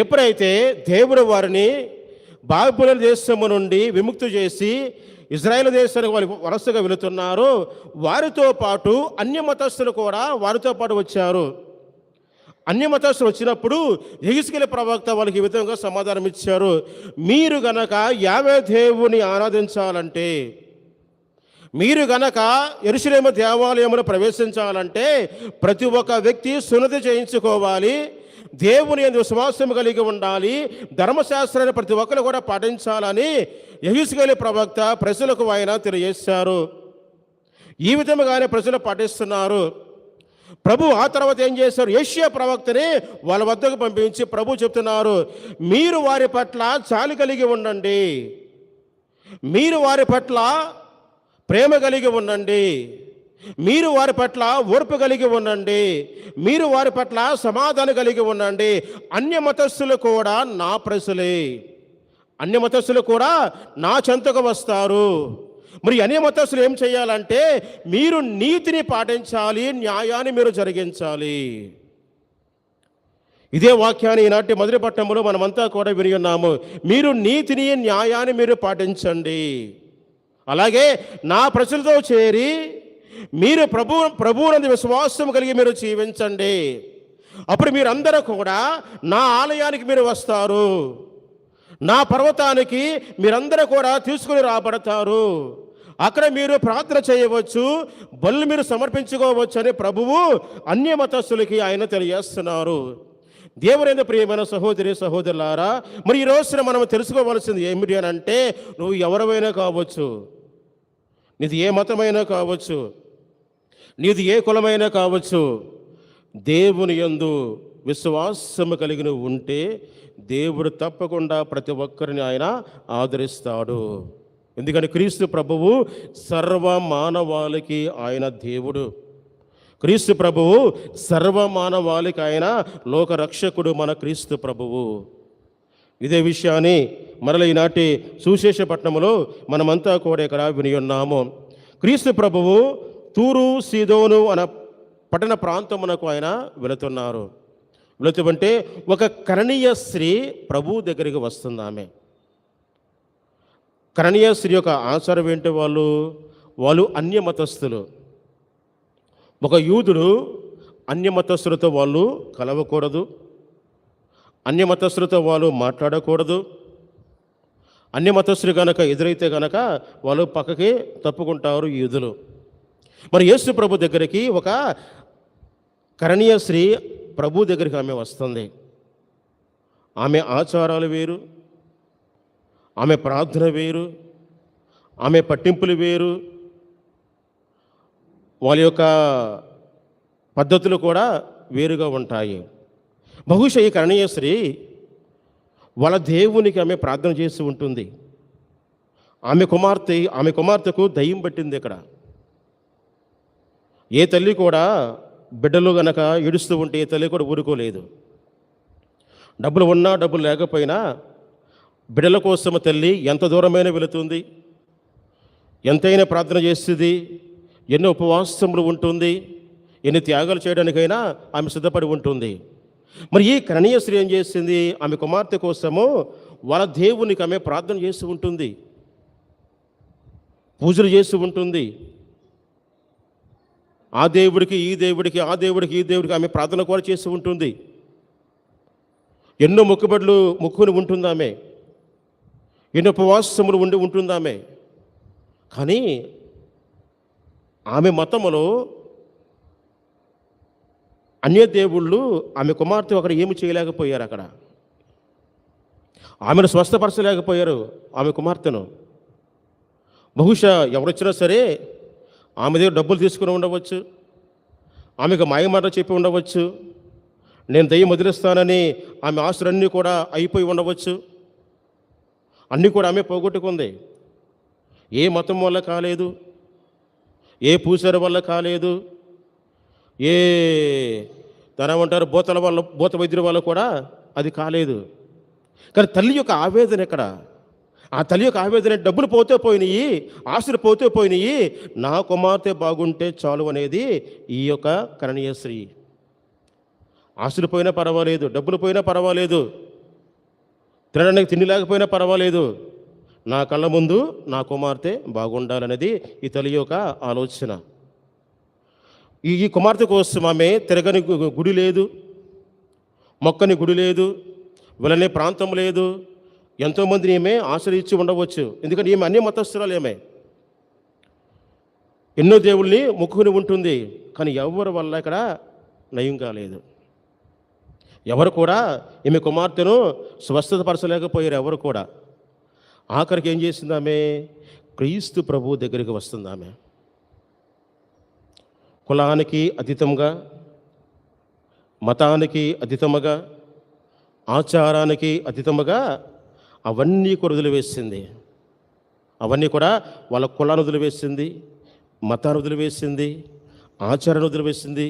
ఎప్పుడైతే దేవుడు వారిని బాబిలోను దేశము నుండి విముక్తి చేసి ఇజ్రాయేల్ దేశానికి వాళ్ళు వలసగా వెళుతున్నారు, వారితో పాటు అన్యమతస్థులు కూడా వారితో పాటు వచ్చారు. అన్యమతస్థులు వచ్చినప్పుడు యెహెజ్కేలు ప్రవక్త వాళ్ళకి ఈ విధంగా సమాధానం ఇచ్చారు. మీరు గనక యావే దేవుని ఆరాధించాలంటే, మీరు గనక యెరూషలేము దేవాలయమును ప్రవేశించాలంటే ప్రతి ఒక్క వ్యక్తి సున్నతి చేయించుకోవాలి, దేవుని యందు విశ్వాసం కలిగి ఉండాలి, ధర్మశాస్త్రాన్ని ప్రతి ఒక్కరు కూడా పాటించాలని యెహెజ్కేలు ప్రవక్త ప్రజలకు ఆయన తెలియజేశారు. ఈ విధముగానే ప్రజలు పాటిస్తున్నారు. ప్రభు ఆ తర్వాత ఏం చేశారు? యెషయా ప్రవక్తని వాళ్ళ వద్దకు పంపించి ప్రభు చెప్తున్నారు, మీరు వారి పట్ల జాలి కలిగి ఉండండి, మీరు వారి పట్ల ప్రేమ కలిగి ఉండండి, మీరు వారి పట్ల ఓర్పు కలిగి ఉండండి, మీరు వారి పట్ల సమాధానం కలిగి ఉండండి. అన్యమతస్థులు కూడా నా ప్రజలే, అన్యమతస్థులు కూడా నా చెంతకు వస్తారు. మరి అన్యమతస్థులు ఏం చేయాలంటే మీరు నీతిని పాటించాలి, న్యాయాన్ని మీరు జరిగించాలి. ఇదే వాక్యాన్ని ఈనాటి మధురపట్నంలో మనమంతా కూడా విని ఉన్నాము. మీరు నీతిని, న్యాయాన్ని మీరు పాటించండి. అలాగే నా ప్రజలతో చేరి మీరు ప్రభువునందు విశ్వాసం కలిగి మీరు జీవించండి. అప్పుడు మీరందరూ కూడా నా ఆలయానికి మీరు వస్తారు, నా పర్వతానికి మీరందరూ కూడా తీసుకుని రాబడతారు. అక్కడ మీరు ప్రార్థన చేయవచ్చు, బలులు మీరు సమర్పించుకోవచ్చు అని ప్రభువు అన్యమతస్థులకి ఆయన తెలియజేస్తున్నారు. దేవుని ప్రియమైన సహోదరి సహోదరులారా, మరి ఈ రోజున మనం తెలుసుకోవాల్సింది ఏమిటి అని అంటే, నువ్వు ఎవరైనా కావచ్చు, నీది ఏ మతమైనా కావచ్చు, నీది ఏ కులమైనా కావచ్చు, దేవుని యందు విశ్వాసము కలిగి ఉంటే దేవుడు తప్పకుండా ప్రతి ఒక్కరిని ఆయన ఆదరిస్తాడు. ఎందుకని క్రీస్తు ప్రభువు సర్వ మానవాళికి ఆయన దేవుడు. క్రీస్తు ప్రభువు సర్వ మానవాళికి ఆయన లోకరక్షకుడు, మన క్రీస్తు ప్రభువు. ఇదే విషయాన్ని మరల ఈనాటి సుశేషపట్నంలో మనమంతా కూడా ఇక్కడ విని ఉన్నాము. క్రీస్తు ప్రభువు తూరు సీదోను అనే పట్టణ ప్రాంతమునకు ఆయన వెళుతున్నారు. వెళుతుంటే ఒక కరణీయ స్త్రీ ప్రభు దగ్గరికి వస్తుంది. ఆమె కరణీయ స్త్రీ యొక్క ఆచారం ఏంటి? వాళ్ళు అన్యమతస్థులు. ఒక యూదుడు అన్యమతస్థులతో వాళ్ళు కలవకూడదు, అన్యమతస్థులతో వాళ్ళు మాట్లాడకూడదు. అన్యమతస్థులు కనుక ఎదురైతే కనుక వాళ్ళు పక్కకి తప్పుకుంటారు యూదులు. మరి యేసు ప్రభు దగ్గరికి ఒక కరణీయ స్త్రీ ప్రభు దగ్గరికి ఆమె వస్తుంది. ఆమె ఆచారాలు వేరు, ఆమె ప్రార్థన వేరు, ఆమె పట్టింపులు వేరు, వాళ్ళ యొక్క పద్ధతులు కూడా వేరుగా ఉంటాయి. బహుశా ఈ కరణీయ స్త్రీ వాళ్ళ దేవునికి ఆమె ప్రార్థన చేసి ఉంటుంది. ఆమె కుమార్తెకు దయ్యం పట్టింది. ఇక్కడ ఏ తల్లి కూడా బిడ్డలు గనక ఏడుస్తూ ఉంటే ఏ తల్లి కూడా ఊరుకోలేదు. డబ్బులు ఉన్నా డబ్బులు లేకపోయినా బిడ్డల కోసం తల్లి ఎంత దూరమైనా వెళుతుంది, ఎంతైనా ప్రార్థన చేస్తుంది, ఎన్నో ఉపవాసములు ఉంటుంది, ఎన్ని త్యాగాలు చేయడానికైనా ఆమె సిద్ధపడి ఉంటుంది. మరి ఈ కరణీయ స్త్రీ ఏం చేసింది? ఆమె కుమార్తె కోసము వాళ్ళ దేవునికి ఆమె ప్రార్థన చేస్తూ ఉంటుంది, పూజలు చేస్తూ ఉంటుంది. ఆ దేవుడికి ఈ దేవుడికి, ఆ దేవుడికి ఈ దేవుడికి ఆమె ప్రార్థన కూడా చేస్తూ ఉంటుంది. ఎన్నో మొక్కుబడులు మొక్కుని ఉంటుంది ఆమె, ఎన్నో ఉపవాసములు ఉంటుంది ఆమె. కానీ ఆమె మతములో అన్య దేవుళ్ళు ఆమె కుమార్తె అక్కడ ఏమి చేయలేకపోయారు. అక్కడ ఆమెను స్వస్థపరచలేకపోయారు ఆమె కుమార్తెను. బహుశా ఎవరొచ్చినా సరే ఆమె దగ్గర డబ్బులు తీసుకుని ఉండవచ్చు, ఆమెకు మాయమాటలు చెప్పి ఉండవచ్చు, నేను దయ్యం వదిలేస్తానని ఆమె ఆస్తులన్నీ కూడా అయిపోయి ఉండవచ్చు. అన్నీ కూడా ఆమె పోగొట్టుకుంది. ఏ మతం వల్ల కాలేదు, ఏ పూజారి వల్ల కాలేదు, ఏ తనమంటారు భూత వైద్యుల వల్ల కూడా అది కాలేదు. కానీ తల్లి యొక్క ఆవేదన ఎక్కడ? ఆ తల్లి యొక్క ఆవేదన డబ్బులు పోతే పోయినాయి, ఆస్తులు పోతే పోయినాయి, నా కుమార్తె బాగుంటే చాలు అనేది ఈ యొక్క కరణీయ స్త్రీ. ఆస్తులు పోయినా పర్వాలేదు, డబ్బులు పోయినా పర్వాలేదు, తినడానికి తిండి లేకపోయినా పర్వాలేదు, నా కళ్ళ ముందు నా కుమార్తె బాగుండాలనేది ఈ తల్లి యొక్క ఆలోచన. ఈ కుమార్తె కోసం ఆమె తిరగని గుడి లేదు, మొక్కని గుడి లేదు, వెళ్ళనే ప్రాంతం లేదు. ఎంతోమందిని ఈమె ఆశ్రయించి ఉండవచ్చు, ఎందుకంటే ఈమె అన్ని మతస్థురాలు. ఏమే ఎన్నో దేవుల్ని మొక్కుకుని ఉంటుంది. కానీ ఎవరి వల్ల ఇక్కడ నయం కాలేదు. ఎవరు కూడా ఈమె కుమార్తెను స్వస్థతపరచలేకపోయారు. ఎవరు కూడా. ఆఖరికి ఏం చేసింది ఆమె? క్రీస్తు ప్రభు దగ్గరికి వస్తుంది. ఆమె కులానికి అతీతంగా, మతానికి అతీతముగా, ఆచారానికి అతీతముగా అవన్నీ కూడా వదిలివేసింది. అవన్నీ కూడా వాళ్ళ కులాన్ని వదిలివేసింది, మతాన్ని వదిలివేసింది, ఆచారాన్ని వదిలివేసింది,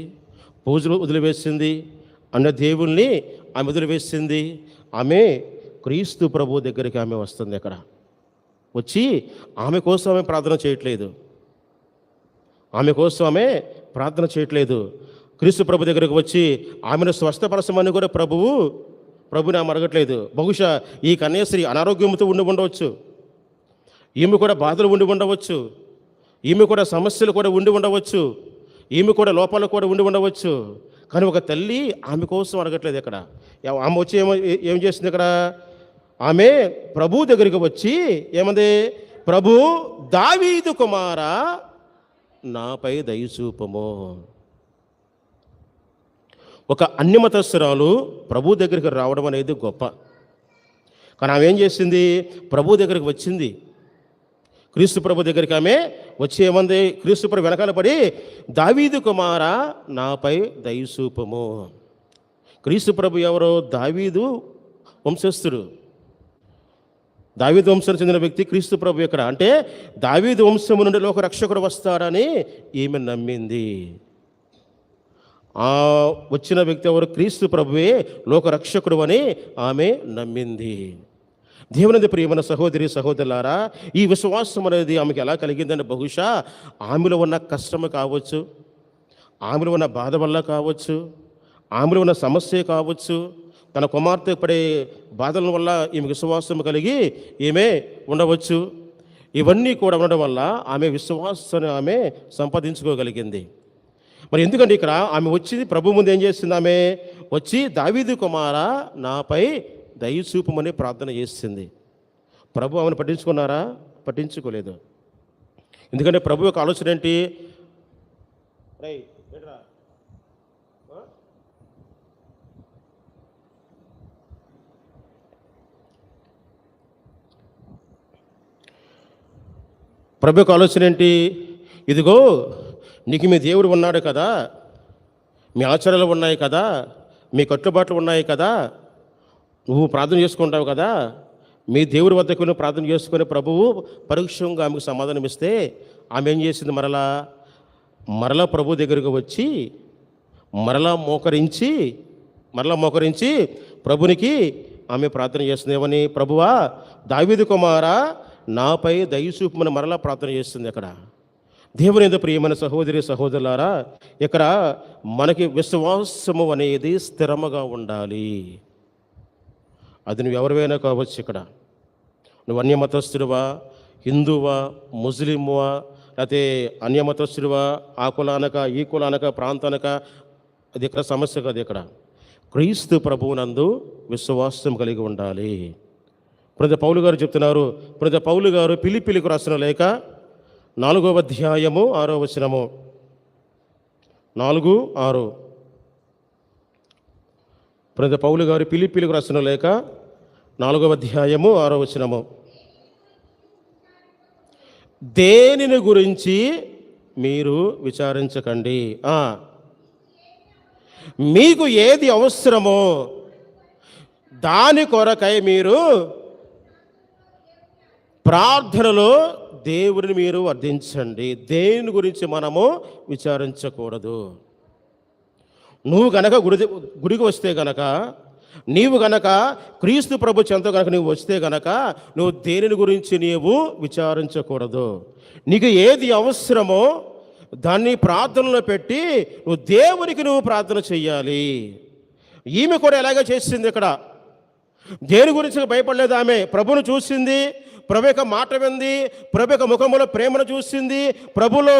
పూజలు వదిలివేసింది, అన్న దేవుల్ని ఆమె వదిలివేసింది. ఆమె క్రీస్తు ప్రభు దగ్గరికి ఆమె వస్తుంది. అక్కడ వచ్చి ఆమె కోసం ఆమె ప్రార్థన చేయట్లేదు, ప్రార్థన చేయట్లేదు. క్రీస్తు ప్రభు దగ్గరకు వచ్చి ఆమెను స్వస్థపరచమని కూడా ప్రభుని ఆమె అడగట్లేదు. బహుశా ఈ కన్యాస్త్రీ అనారోగ్యంతో ఉండి ఉండవచ్చు, ఈమె కూడా బాధలు ఉండి ఉండవచ్చు, ఈమె కూడా సమస్యలు కూడా ఉండి ఉండవచ్చు, ఈమె కూడా లోపాలు కూడా ఉండి ఉండవచ్చు. కానీ ఒక తల్లి ఆమె కోసం అడగట్లేదు. ఇక్కడ ఆమె వచ్చి ఏం చేస్తుంది? ఇక్కడ ఆమె ప్రభు దగ్గరికి వచ్చి ఏమంది? ప్రభు, దావీదు కుమారా, నాపై దయచూపము. ఒక అన్యమతస్థురాలు ప్రభు దగ్గరికి రావడం అనేది గొప్ప. కానీ ఆమె ఏం చేసింది? ప్రభు దగ్గరికి వచ్చింది. క్రీస్తు ప్రభు దగ్గరికి ఆమె వచ్చి ఏమంది? క్రీస్తు ప్రభు వెనకాల పడి, దావీదు కుమారా, నాపై దయచూపము. క్రీస్తు ప్రభు ఎవరో? దావీదు వంశస్థుడు, దావీదు వంశం చెందిన వ్యక్తి క్రీస్తు ప్రభు. ఎక్కడ అంటే దావీదు వంశము నుండి లోక రక్షకుడు వస్తాడని ఈమె నమ్మింది. ఆ వచ్చిన వ్యక్తి ఎవరు? క్రీస్తు ప్రభువే లోక రక్షకుడు అని ఆమె నమ్మింది. దేవుని ప్రియమైన సహోదరి సహోదరులారా, ఈ విశ్వాసం అనేది ఆమెకి ఎలా కలిగిందని బహుశా ఆమెలో ఉన్న కష్టము కావచ్చు, ఆమెలో ఉన్న బాధ వల్ల కావచ్చు, ఆమెలో ఉన్న సమస్య కావచ్చు, తన కుమార్తె పడే బాధల వల్ల ఈమె విశ్వాసం కలిగి ఈమె ఉండవచ్చు. ఇవన్నీ కూడా ఉండడం వల్ల ఆమె విశ్వాసాన్ని ఆమె సంపాదించుకోగలిగింది. మరి ఎందుకంటే ఇక్కడ ఆమె వచ్చి ప్రభు ముందు ఏం చేసింది? ఆమె వచ్చి, దావీదు కుమారా, నాపై దయచూపమని ప్రార్థన చేసింది. ప్రభు ఆమెను పట్టించుకున్నారా? పట్టించుకోలేదు. ఎందుకంటే ప్రభు యొక్క ఆలోచన ఏంటి? ప్రభు యొక్క ఆలోచన ఏంటి? ఇదిగో నీకు మీ దేవుడు ఉన్నాడు కదా, మీ ఆచారాలు ఉన్నాయి కదా, మీ కట్టుబాట్లు ఉన్నాయి కదా, నువ్వు ప్రార్థన చేసుకుంటావు కదా, మీ దేవుడి వద్దకు నువ్వు ప్రార్థన చేసుకుని ప్రభువు పరోక్షంగా ఆమెకు సమాధానం ఇస్తే ఆమె ఏం చేసింది? మరలా ప్రభు దగ్గరకు వచ్చి మరలా మోకరించి ప్రభునికి ఆమె ప్రార్థన చేస్తుంది. ఏమని? ప్రభువా, దావీదు కుమారా, నాపై దయ చూపమని మరలా ప్రార్థన చేస్తుంది. అక్కడ దేవుని యందు ప్రియమైన సహోదరి సహోదరులారా, ఇక్కడ మనకి విశ్వాసము అనేది స్థిరముగా ఉండాలి. అది నువ్వు ఎవరివైనా కావచ్చు. ఇక్కడ నువ్వు అన్యమతస్థుడివా, హిందువా, ముస్లింవా, లేకపోతే అన్యమతస్థుడివా, ఆ కులానక ఈ కులానక ప్రాంతానక, అది ఇక్కడ సమస్య కాదు. ఇక్కడ క్రీస్తు ప్రభువునందు విశ్వాసం కలిగి ఉండాలి. పునీత పౌలు గారు చెప్తున్నారు. పునీత పౌలు గారు ఫిలిప్పీలకు రాసిన లేఖ 4వ అధ్యాయము 6వ వచనము, 4:6. పునీత పౌలు గారు ఫిలిప్పీలకు రాసిన లేఖ 4వ అధ్యాయము 6వ వచనము, దేనిని గురించి మీరు విచారించకండి, మీకు ఏది అవసరమో దాని కొరకై మీరు ప్రార్థనలో దేవుడిని మీరు అర్థించండి. దేని గురించి మనము విచారించకూడదు. నువ్వు గనక గుడికి వస్తే గనక, నీవు గనక క్రీస్తు ప్రభు చెంత గనక నువ్వు వస్తే గనక, నువ్వు దేనిని గురించి నీవు విచారించకూడదు. నీకు ఏది అవసరమో దాన్ని ప్రార్థనలో పెట్టి నువ్వు దేవునికి నువ్వు ప్రార్థన చెయ్యాలి. ఈమె కూడా ఎలాగే చేసింది. ఇక్కడ దేని గురించి భయపడలేదు. ఆమె ప్రభును చూసింది, ప్రభు యొక్క మాట వింది, ప్రభు యొక్క ముఖంలో ప్రేమను చూసింది, ప్రభులో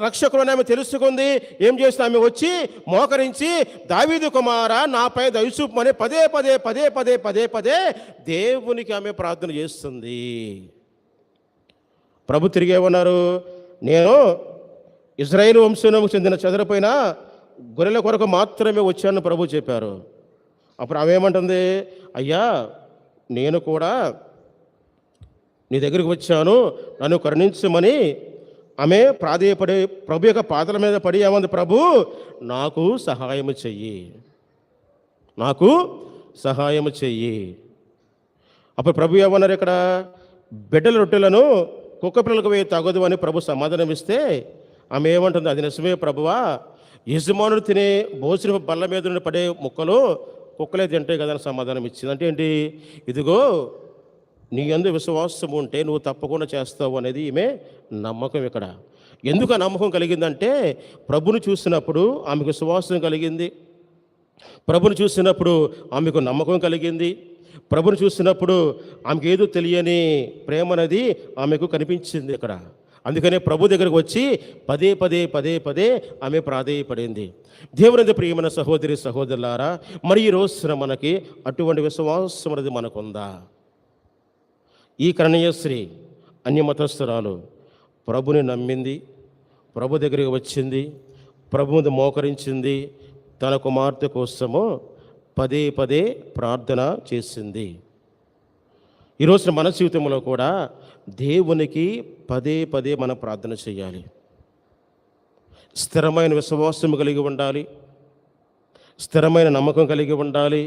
రక్షకుడు ఆమె తెలుసుకుంది. ఏం చేస్తే ఆమె వచ్చి మోకరించి, దావీదు కుమారా, నాపై దయ చూపమని పదే దేవునికి ఆమె ప్రార్థన చేస్తుంది. ప్రభు తిరిగి ఏమన్నారు? నేను ఇజ్రాయేలు వంశంకు చెందిన చెదరిపోయిన గొర్రెల కొరకు మాత్రమే వచ్చానని ప్రభు చెప్పారు. అప్పుడు ఆమె ఏమంటుంది? అయ్యా, నేను కూడా నీ దగ్గరికి వచ్చాను, నన్ను కరుణించమని ఆమె ప్రాధేయపడి ప్రభు యొక్క పాదల మీద పడి ఏమంది? ప్రభు, నాకు సహాయం చెయ్యి. అప్పుడు ప్రభు ఏమన్నారు? ఇక్కడ బిడ్డల రొట్టెలను కుక్క పిల్లలకు వేయి తగదు అని ప్రభు సమాధానం ఇస్తే ఆమె ఏమంటుంది? అది నిజమే ప్రభువా, యజమానుడు తినే భోజన బల్ల మీద నుండి పడే ముక్కలు కుక్కలే తింటాయి కదా అని సమాధానం ఇచ్చింది. అంటే ఏంటి? ఇదిగో, నీ యందు విశ్వాసం ఉంటే నువ్వు తప్పకుండా చేస్తావు అనేది ఈమె నమ్మకం. ఇక్కడ ఎందుకు ఆ నమ్మకం కలిగిందంటే, ప్రభుని చూసినప్పుడు ఆమెకు విశ్వాసం కలిగింది, ప్రభుని చూసినప్పుడు ఆమెకు నమ్మకం కలిగింది, ప్రభుని చూసినప్పుడు ఆమెకు ఏదో తెలియని ప్రేమ అనేది ఆమెకు కనిపించింది ఇక్కడ. అందుకనే ప్రభు దగ్గరకు వచ్చి పదే ఆమె ప్రాధేయపడింది. దేవుని ప్రియమైన సహోదరి సహోదరులారా, మరి ఈ రోజున మనకి అటువంటి విశ్వాసం అనేది మనకుందా? ఈ కరణీయశ్రీ అన్యమతస్థురాలు ప్రభుని నమ్మింది, ప్రభు దగ్గరికి వచ్చింది, ప్రభు మీద మోకరించింది, తన కుమార్తె కోసము పదే ప్రార్థన చేసింది. ఈరోజున మన జీవితంలో కూడా దేవునికి పదే మనం ప్రార్థన చేయాలి. స్థిరమైన విశ్వాసం కలిగి ఉండాలి, స్థిరమైన నమ్మకం కలిగి ఉండాలి.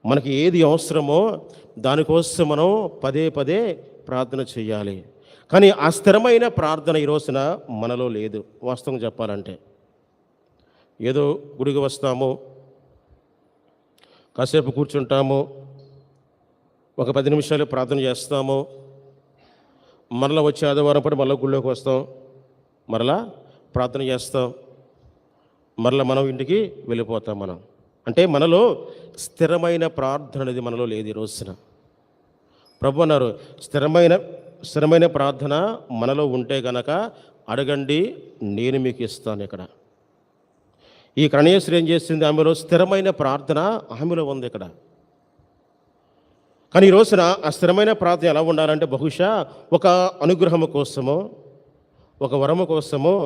మనకి ఏది అవసరమో దానికోసం మనం పదే ప్రార్థన చేయాలి. కానీ ఆ స్థిరమైన ప్రార్థన ఈ రోజున మనలో లేదు. వాస్తవం చెప్పాలంటే, ఏదో గుడికి వస్తాము, కాసేపు కూర్చుంటాము, ఒక 10 నిమిషాలు ప్రార్థన చేస్తాము, మరలా వచ్చే ఆదివారం పాటు మళ్ళీ గుళ్ళోకి వస్తాం, మరలా ప్రార్థన చేస్తాం, మరలా మనం ఇంటికి వెళ్ళిపోతాం. అంటే మనలో స్థిరమైన ప్రార్థన అనేది మనలో లేదు ఈ రోజున. ప్రభు అన్నారు, స్థిరమైన ప్రార్థన మనలో ఉంటే గనక అడగండి, నేను మీకు ఇస్తాను. ఇక్కడ ఈ కరణీయశ్రీ ఏం చేసింది? ఆమెలో స్థిరమైన ప్రార్థన ఆమెలో ఉంది ఇక్కడ. కానీ ఈ రోజున ఆ స్థిరమైన ప్రార్థన ఎలా ఉండాలంటే, బహుశా ఒక అనుగ్రహము కోసమో, ఒక వరము కోసమో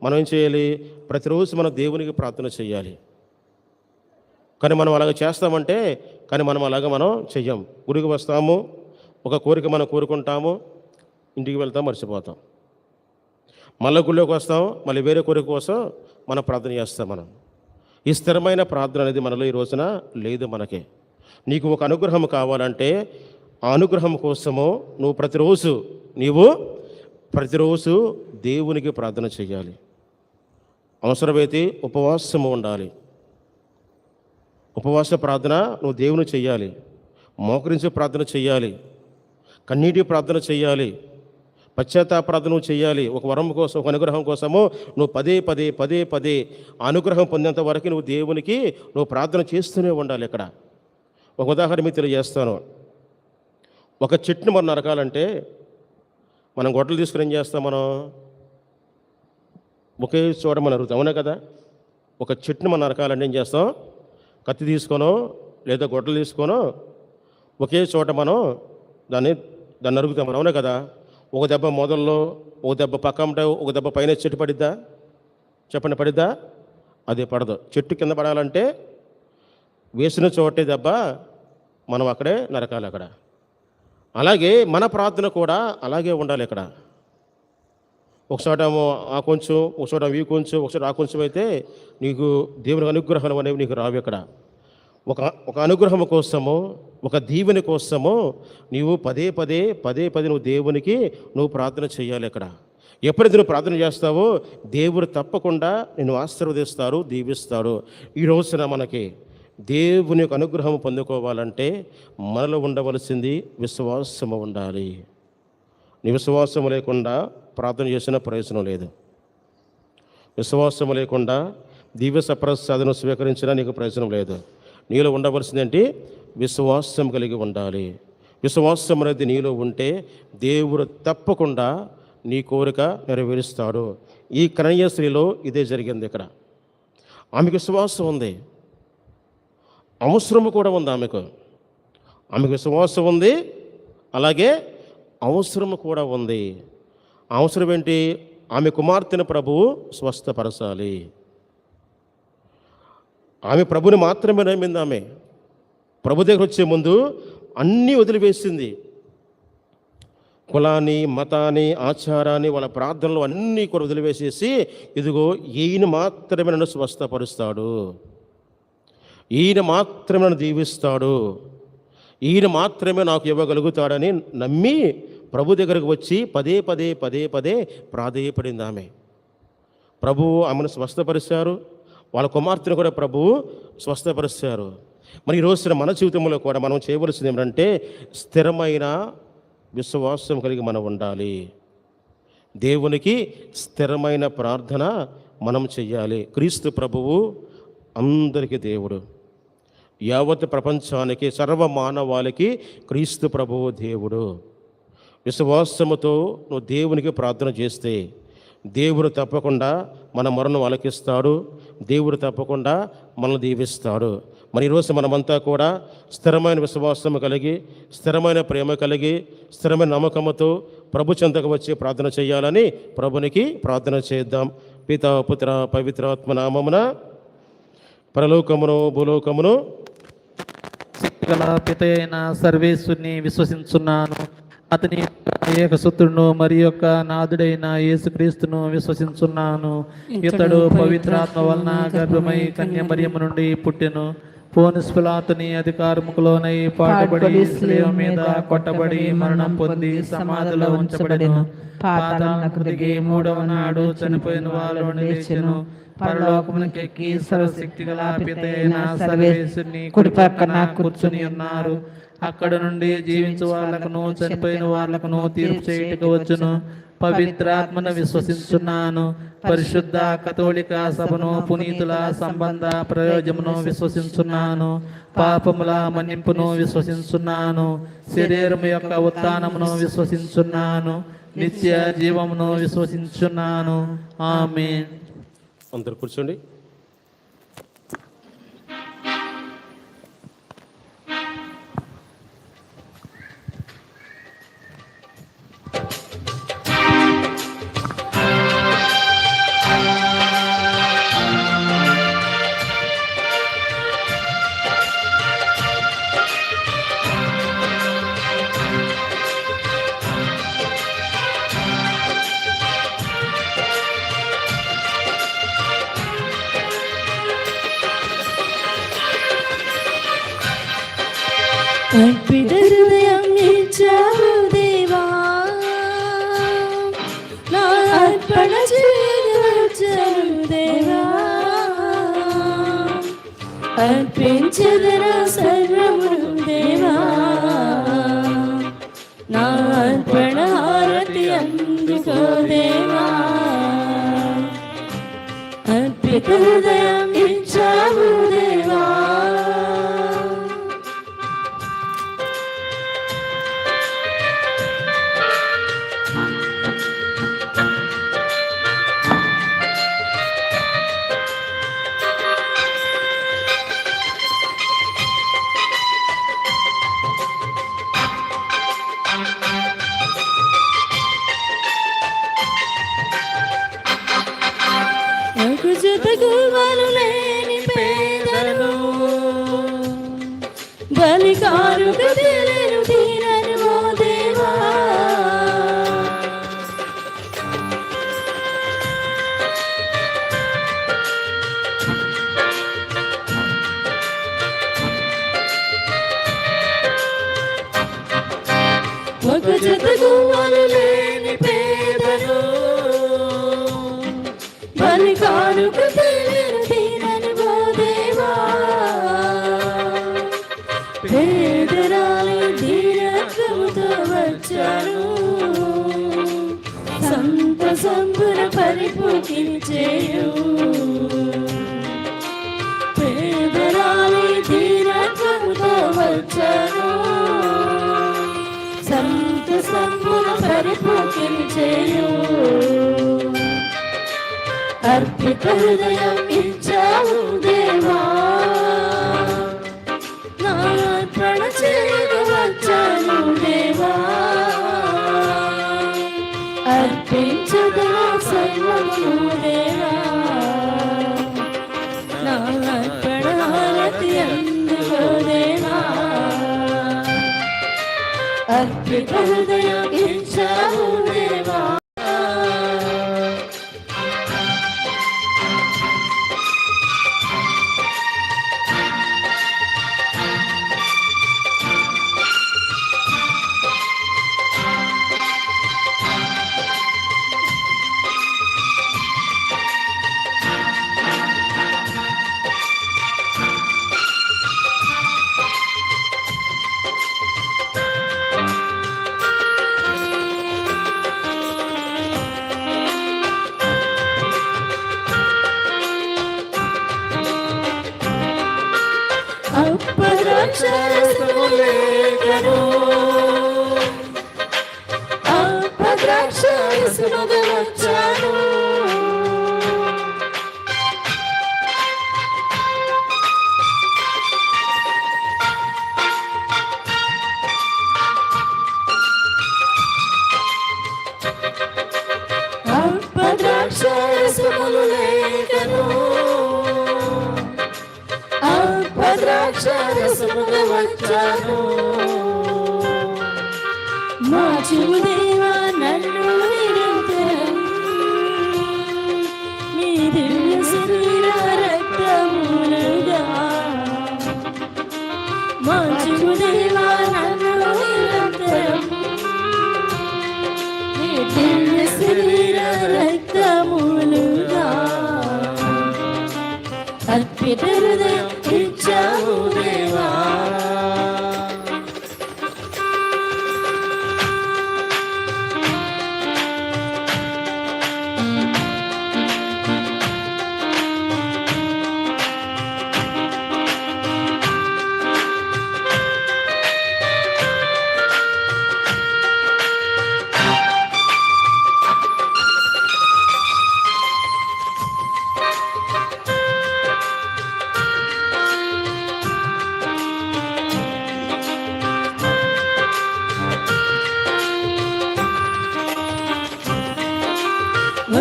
మనం ఏం చేయాలి? ప్రతిరోజు మనం దేవునికి ప్రార్థన చేయాలి. కానీ మనం అలాగ చేస్తామంటే, కానీ మనం చెయ్యం. గుడికి వస్తాము, ఒక కోరిక మనం కోరుకుంటాము, ఇంటికి వెళ్తాం, మర్చిపోతాం. మళ్ళీ గుళ్ళోకి వస్తాం, మళ్ళీ వేరే కోరిక కోసం మనం ప్రార్థన చేస్తాం. ఈ స్థిరమైన ప్రార్థన అనేది మనలో ఈ రోజున లేదు మనకి. నీకు ఒక అనుగ్రహం కావాలంటే ఆ అనుగ్రహం కోసము నువ్వు ప్రతిరోజు దేవునికి ప్రార్థన చేయాలి. అవసరమైతే ఉపవాసము ఉండాలి. ఉపవాస ప్రార్థన నువ్వు దేవుని చెయ్యాలి. మోకరించి ప్రార్థన చెయ్యాలి. కన్నీటి ప్రార్థన చెయ్యాలి. పశ్చాత్తాప ప్రార్థన చెయ్యాలి. ఒక వరం కోసం, ఒక అనుగ్రహం కోసము నువ్వు పదే పదే అనుగ్రహం పొందేంత వరకు నువ్వు దేవునికి నువ్వు ప్రార్థన చేస్తూనే ఉండాలి. ఇక్కడ ఒక ఉదాహరణ మీకు తెలియజేస్తాను. ఒక చెట్టుని మనం నరకాలంటే మనం గొడ్డలు తీసుకుని ఏం చేస్తాం? మనం ఒకే చోట మనం నరుగుతాం, అవునా కదా? ఒక చెట్టుని మనం నరకాలంటే ఏం చేస్తాం? కత్తి తీసుకోనో లేదా గొడ్డలు తీసుకోనో ఒకే చోట మనం దాన్ని నరుగుతాం, అవునా కదా? ఒక దెబ్బ మొదల్లో, ఒక దెబ్బ పక్కన, ఒక దెబ్బ పైన చెట్టు పడిద్దా? చెప్పండి, పడిద్దా? అది పడదు. చెట్టు కింద పడాలంటే వేసిన చోటే దెబ్బ మనం అక్కడే నరకాలి అక్కడ. అలాగే మన ప్రార్థన కూడా అలాగే ఉండాలి. ఇక్కడ ఒకచోట ఆ కొంచెం, ఒకచోట ఈ కొంచెం, ఒకచోట ఆ కొంచెం అయితే నీకు దేవుని అనుగ్రహాలు అనేవి నీకు రావు. ఇక్కడ ఒక అనుగ్రహం కోసము, ఒక దీవెన కోసము నీవు పదే నువ్వు దేవునికి నువ్వు ప్రార్థన చేయాలి. ఇక్కడ ఎప్పుడైతే నువ్వు ప్రార్థన చేస్తావో దేవుడు తప్పకుండా నిన్ను ఆశీర్వదిస్తారు, దీవిస్తాడు. ఈ రోజున మనకి దేవుని యొక్క అనుగ్రహం పొందుకోవాలంటే మనలో ఉండవలసింది విశ్వాసము ఉండాలి. నీ విశ్వాసము లేకుండా ప్రార్థన చేసిన ప్రయోజనం లేదు. విశ్వాసము లేకుండా దివ్య సప్రసాదను స్వీకరించినా నీకు ప్రయోజనం లేదు. నీలో ఉండవలసిందేంటి? విశ్వాసం కలిగి ఉండాలి. విశ్వాసం అనేది నీలో ఉంటే దేవుడు తప్పకుండా నీ కోరిక నెరవేరుస్తాడు. ఈ కన్య స్త్రీలో ఇదే జరిగింది. ఇక్కడ ఆమెకు విశ్వాసం ఉంది, అవసరము కూడా ఉంది. ఆమెకు విశ్వాసం ఉంది, అలాగే అవసరము కూడా ఉంది. అవసరం ఏంటి? ఆమె కుమార్తెను ప్రభువు స్వస్థపరచాలి. ఆమె ప్రభుని మాత్రమే నమ్మింది. ఆమె ప్రభు దగ్గర వచ్చే ముందు అన్నీ వదిలివేసింది. కులాన్ని, మతాన్ని, ఆచారాన్ని, వాళ్ళ ప్రార్థనలు అన్నీ కూడా వదిలివేసేసి, ఇదిగో ఈయన మాత్రమే నన్ను స్వస్థపరుస్తాడు, ఈయన మాత్రమే నన్ను దీవిస్తాడు, ఈయన మాత్రమే నాకు ఇవ్వగలుగుతాడని నమ్మి ప్రభు దగ్గరకు వచ్చి పదే ప్రాధేయపడింది ఆమె. ప్రభువు ఆమెను స్వస్థపరిచారు, వాళ్ళ కుమార్తెను కూడా ప్రభువు స్వస్థపరిచారు. మరి ఈ రోజున మన జీవితంలో కూడా మనం చేయవలసింది ఏమిటంటే స్థిరమైన విశ్వాసం కలిగి మనం ఉండాలి. దేవునికి స్థిరమైన ప్రార్థన మనం చెయ్యాలి. క్రీస్తు ప్రభువు అందరికీ దేవుడు, యావత్ ప్రపంచానికి, సర్వ మానవాళికి క్రీస్తు ప్రభువు దేవుడు. విశ్వాసముతో నువ్వు దేవునికి ప్రార్థన చేస్తే దేవుడు తప్పకుండా మన మొరను ఆలకిస్తాడు, దేవుడు తప్పకుండా మనల్ని దీవిస్తాడు. మరి ఈరోజు మనమంతా కూడా స్థిరమైన విశ్వాసం కలిగి, స్థిరమైన ప్రేమ కలిగి, స్థిరమైన నమ్మకంతో ప్రభు చెంతకు వచ్చి ప్రార్థన చేయాలని ప్రభునికి ప్రార్థన చేద్దాం. పితా పుత్ర పవిత్రాత్మ నామమున పరలోకమును భూలోకమును గల పిత అయిన సర్వేశ్వరుని విశ్వసించున్నాను. అతని ఏకసుతుడును మరి యొక్క నాథుడైన యేసుక్రీస్తును విశ్వసించున్నాను. ఇతడు పవిత్రాత్మ వలన గర్భమై కన్య మరియమ్మ నుండి పుట్టెను. పోనిస్ పిలాతుని అధికారములోనై పాటబడి శిలువ మీద కొట్టబడి మరణం పొంది సమాధిలో ఉంచబడెను. పాతాళమునకు దిగి మూడవ నాడు చనిపోయిన వారిలో లేచెను. పరలోకమునకెక్కి సర్వశక్తి గల పిత అయిన సర్వేశ్వరుని కుడి పక్కన కూర్చుని ఉన్నారు. అక్కడ నుండి జీవించు వాళ్ళకును చనిపోయిన వాళ్ళకును తీర్పు చేయుటకు వచ్చును. పవిత్రాత్మను విశ్వసించున్నాను. పరిశుద్ధ కథోలిక సభను, పునీతుల సంబంధ ప్రయోజమును విశ్వసించున్నాను. పాపముల మన్నింపును విశ్వసించున్నాను. శరీరము యొక్క ఉత్థానమును విశ్వసించున్నాను. నిత్య జీవమును విశ్వసించున్నాను. ఆమేన్. అందరూ కూర్చోండి. అర్పిత హృదయం ఇచ్చావు దేవా, నా అర్పణ చేయవచ్చాను దేవా, అర్పించదరా సర్వమును దేవా, నా అర్పణ హారతి అందుకో దేవా, అర్పిత హృదయం ఇచ్చావు దేవా. లేని పేదను బలికారుకు తెలియను తీరను ఓ దేవా, ఒక జత గువ్వలు లేని పేదను బలికారుకు తెలియను తీరను ఓ దేవా, పేదరాలి దీనత్వముతో వచ్చాను, సంపద పరిపూర్తిని చేయు, పేదరాలి దీనత్వముతో వచ్చాను, సంపద పరిపూర్తిని చేయు, అర్పిత హృదయం ఇచ్చావు దేవా, నా అర్పణ చేయవచ్చాను దేవా, అర్పించదరా సర్వము దేవా, నా అర్పణ హారతి అందుకో దేవా, అర్పిత హృదయం ఇచ్చావు దేవా. అప్పద్రాక్షరసములేకను అప్పద్రాక్షరసముగా వచ్చాను, అప్పద్రాక్షరసములేకను అక్షరసముగా వచ్చాను, మార్చుము దేవా నన్ను నిరంతరం, నీ దివ్య శరీర రక్తములుగా, మార్చుము దేవా నన్ను నిరంతరం, నీ దివ్య శరీర రక్తములుగా, అర్పిత హృదయం ఇచ్చావు దేవా.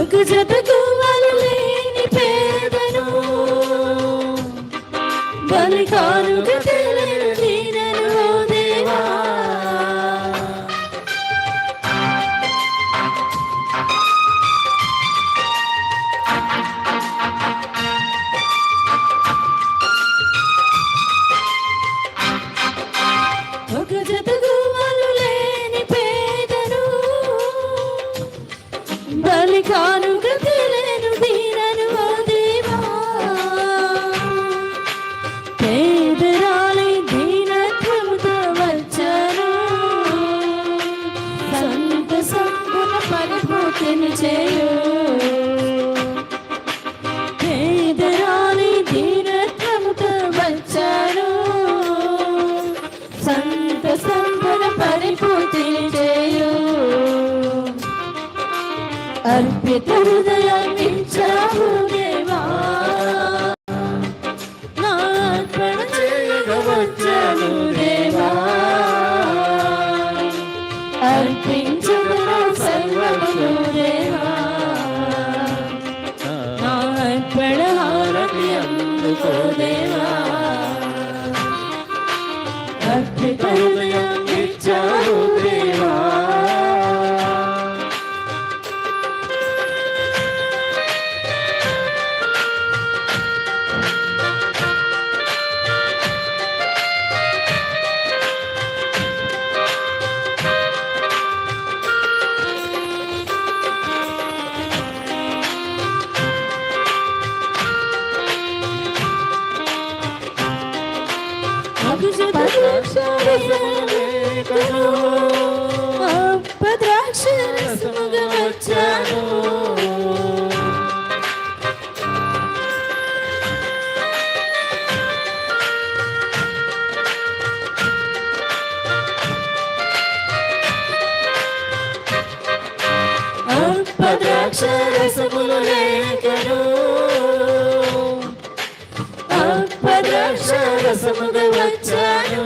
ఒక జత గువ్వలు లేని పేదను బలికారుకు తెలియను తీరను ఓ దేవా, అర్పిత హృదయం ఇచ్చావు దేవా నా అర్పణ చేయగా వచ్చాను దేవా అర్పించుకున్న సర్వము దేవా నా అర్పణ హారతి అందుకో దేవా అర్పిత హృదయం ఇచ్చావు దేవా ద్రాక్షరసముగా వచ్చాను ద్రాక్షరసములు లేకను ద్రాక్షరసముగా వచ్చాను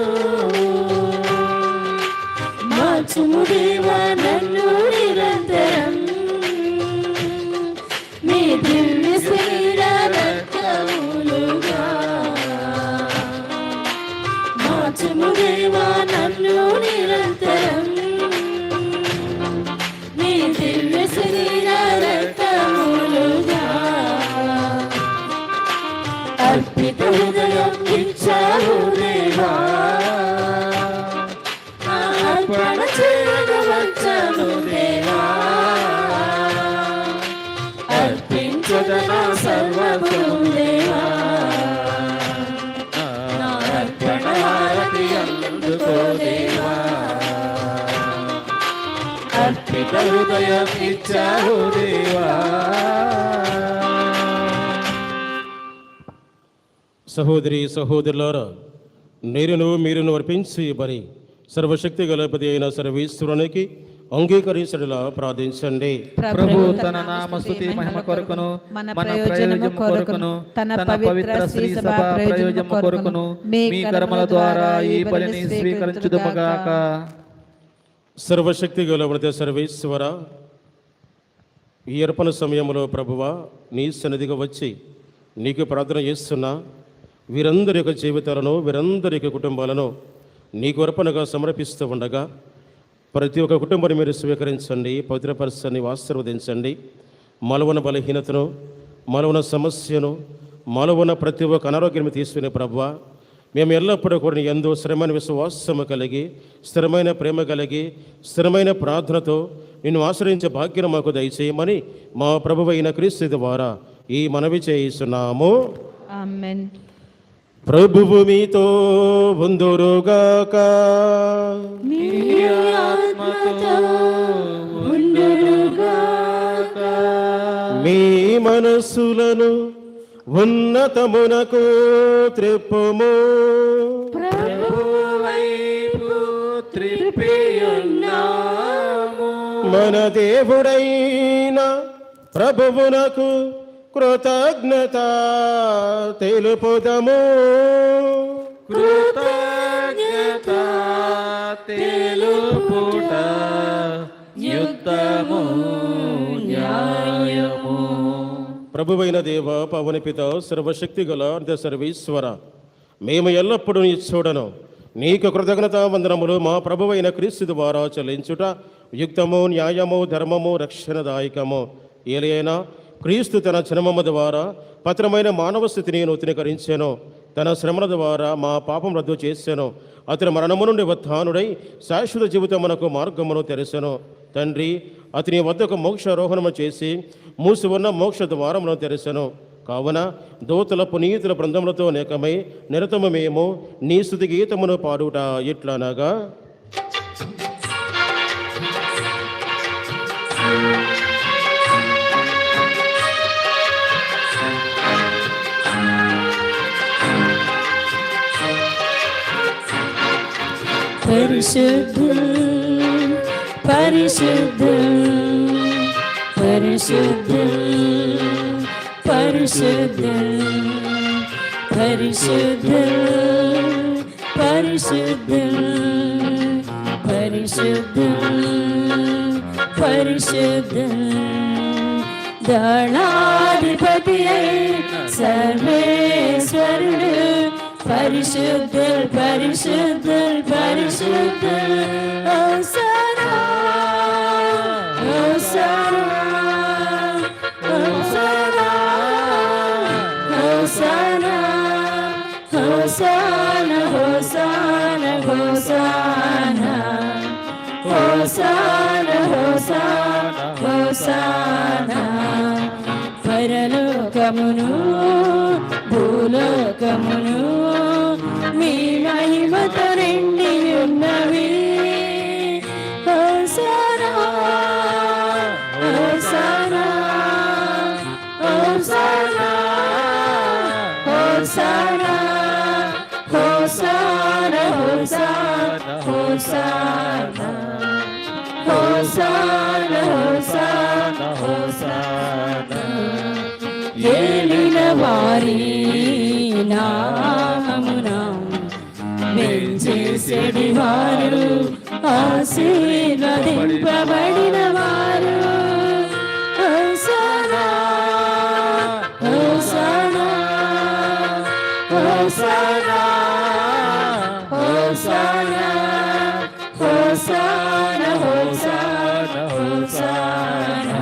మార్చుము దేవా నన్ను నిరంతరం నీ దివ్య శరీర రక్తములుగా మార్చుము దేవా నన్ను నిరంతరం నీ దివ్య శరీర రక్తములుగా అర్పిత హృదయం ఇచ్చావు దేవా అర్పణ చేయగా వచ్చాను దేవా అర్పించదనా సర్వము దేవా నా అర్పణ హారతి అందుకో దేవా అర్పిత హృదయం ఇచ్చావు దేవా సహోదరి సహోదరులారా, నేరును మీరును అర్పించి బలి సర్వశక్తి గలపతి అయిన సర్వేశ్వరునికి అంగీకరించడలా ప్రార్థించండి. ప్రభు తన నామస్తుతి మహిమ కొరకును మన ప్రయోజనము కొరకును తన పవిత్ర శ్రీ సభ ప్రయోజనము కొరకును మీ కర్మల ద్వారా ఈ బలిని స్వీకరించుదుముగాక. సర్వశక్తి గలపతి సర్వేశ్వర, ఈ అర్పణ సమయంలో ప్రభువా నీ సన్నిధిగా వచ్చి నీకు ప్రార్థన చేస్తున్నా వీరందరి యొక్క జీవితాలను వీరందరి యొక్క కుటుంబాలను నీకు అర్పణగా సమర్పిస్తూ ఉండగా ప్రతి ఒక్క కుటుంబాన్ని మీరు స్వీకరించండి, పవిత్రపరచండి, ఆశీర్వదించండి. మలవన బలహీనతను, మలవన సమస్యను, మలవన ప్రతి ఒక్క అనారోగ్యం తీసుకునే ప్రభువా మేము ఎల్లప్పుడూ కూడా ఎంతో స్థిరమైన విశ్వాసము కలిగి, స్థిరమైన ప్రేమ కలిగి, స్థిరమైన ప్రార్థనతో నిన్ను ఆశ్రయించే భాగ్యం మాకు దయచేయమని మా ప్రభువైన క్రీస్తు ద్వారా ఈ మనవి చేయిస్తున్నాము. ఆమేన్. ప్రభువు మీతో ఉందురుగాక. నీ ఆత్మతో ఉండునుగాక. మీ మనస్సులను ఉన్నతమునకు త్రిప్పుము. ప్రభువైపు త్రిప్పియున్నాము. మన దేవుడైన ప్రభువునకు కృతజ్ఞత తెలుపుదము. కృతజ్ఞత తెలుపుట యుక్తము న్యాయము. ప్రభువైన దేవ పవన పిత సర్వశక్తి గల సర్వేశ్వర, మేము ఎల్లప్పుడూ నీ చూడను నీకు కృతజ్ఞత వందనములు మా ప్రభువైన క్రీస్తు ద్వారా చెల్లించుట యుక్తము న్యాయము ధర్మము రక్షణదాయకము. ఏలైనా క్రీస్తు తన జన్మము ద్వారా పత్రమైన మానవ స్థితిని నూతనీకరించాను, తన శ్రమల ద్వారా మా పాపం రద్దు చేశాను. అతని మరణము నుండి ఉత్థానుడై శాశ్వత జీవితమునకు మార్గమును తెరచెను. తండ్రి అతని వద్దకు మోక్షారోహణము చేసి మూసి ఉన్న మోక్ష ద్వారమును తెరచెను. కావున దూతల పునీతుల బృందములతో అనేకమై నిరతము మేము నీ స్తుతి గీతమును పాడుట ఇట్లనగా. పరిశుద్ధుల్ పరిశుద్ధుల్ పరిశుద్ధుల్ పరిశుద్ధుల్ పరిశుద్ధుల్ పరిశుద్ధుల్ పరిశుద్ధుల్ పరిశుద్ధుల్ పరిశుద్ధుల్ దళాధిపతి సర్వేశ్వరుడు పరిశుద్ధుల్ పరిశుద్ధుల్ పరిశుద్ధుల్ hosanna hosanna hosanna hosanna hosanna hosanna hosanna hosanna hosanna hosanna పరలోకమును భూలోకమును మీ మహిమతో నిండి ఉన్నవి hosanna hosanna hosanna hosanna hosanna hosanna hosanna hosanna hosanna hosanna ఏలిన వారి నామమున వెంచేసెడి వారు ఆశీర్వదింపబడిన వారు hosanna hosanna hosanna hosanna hosanna hosanna hosanna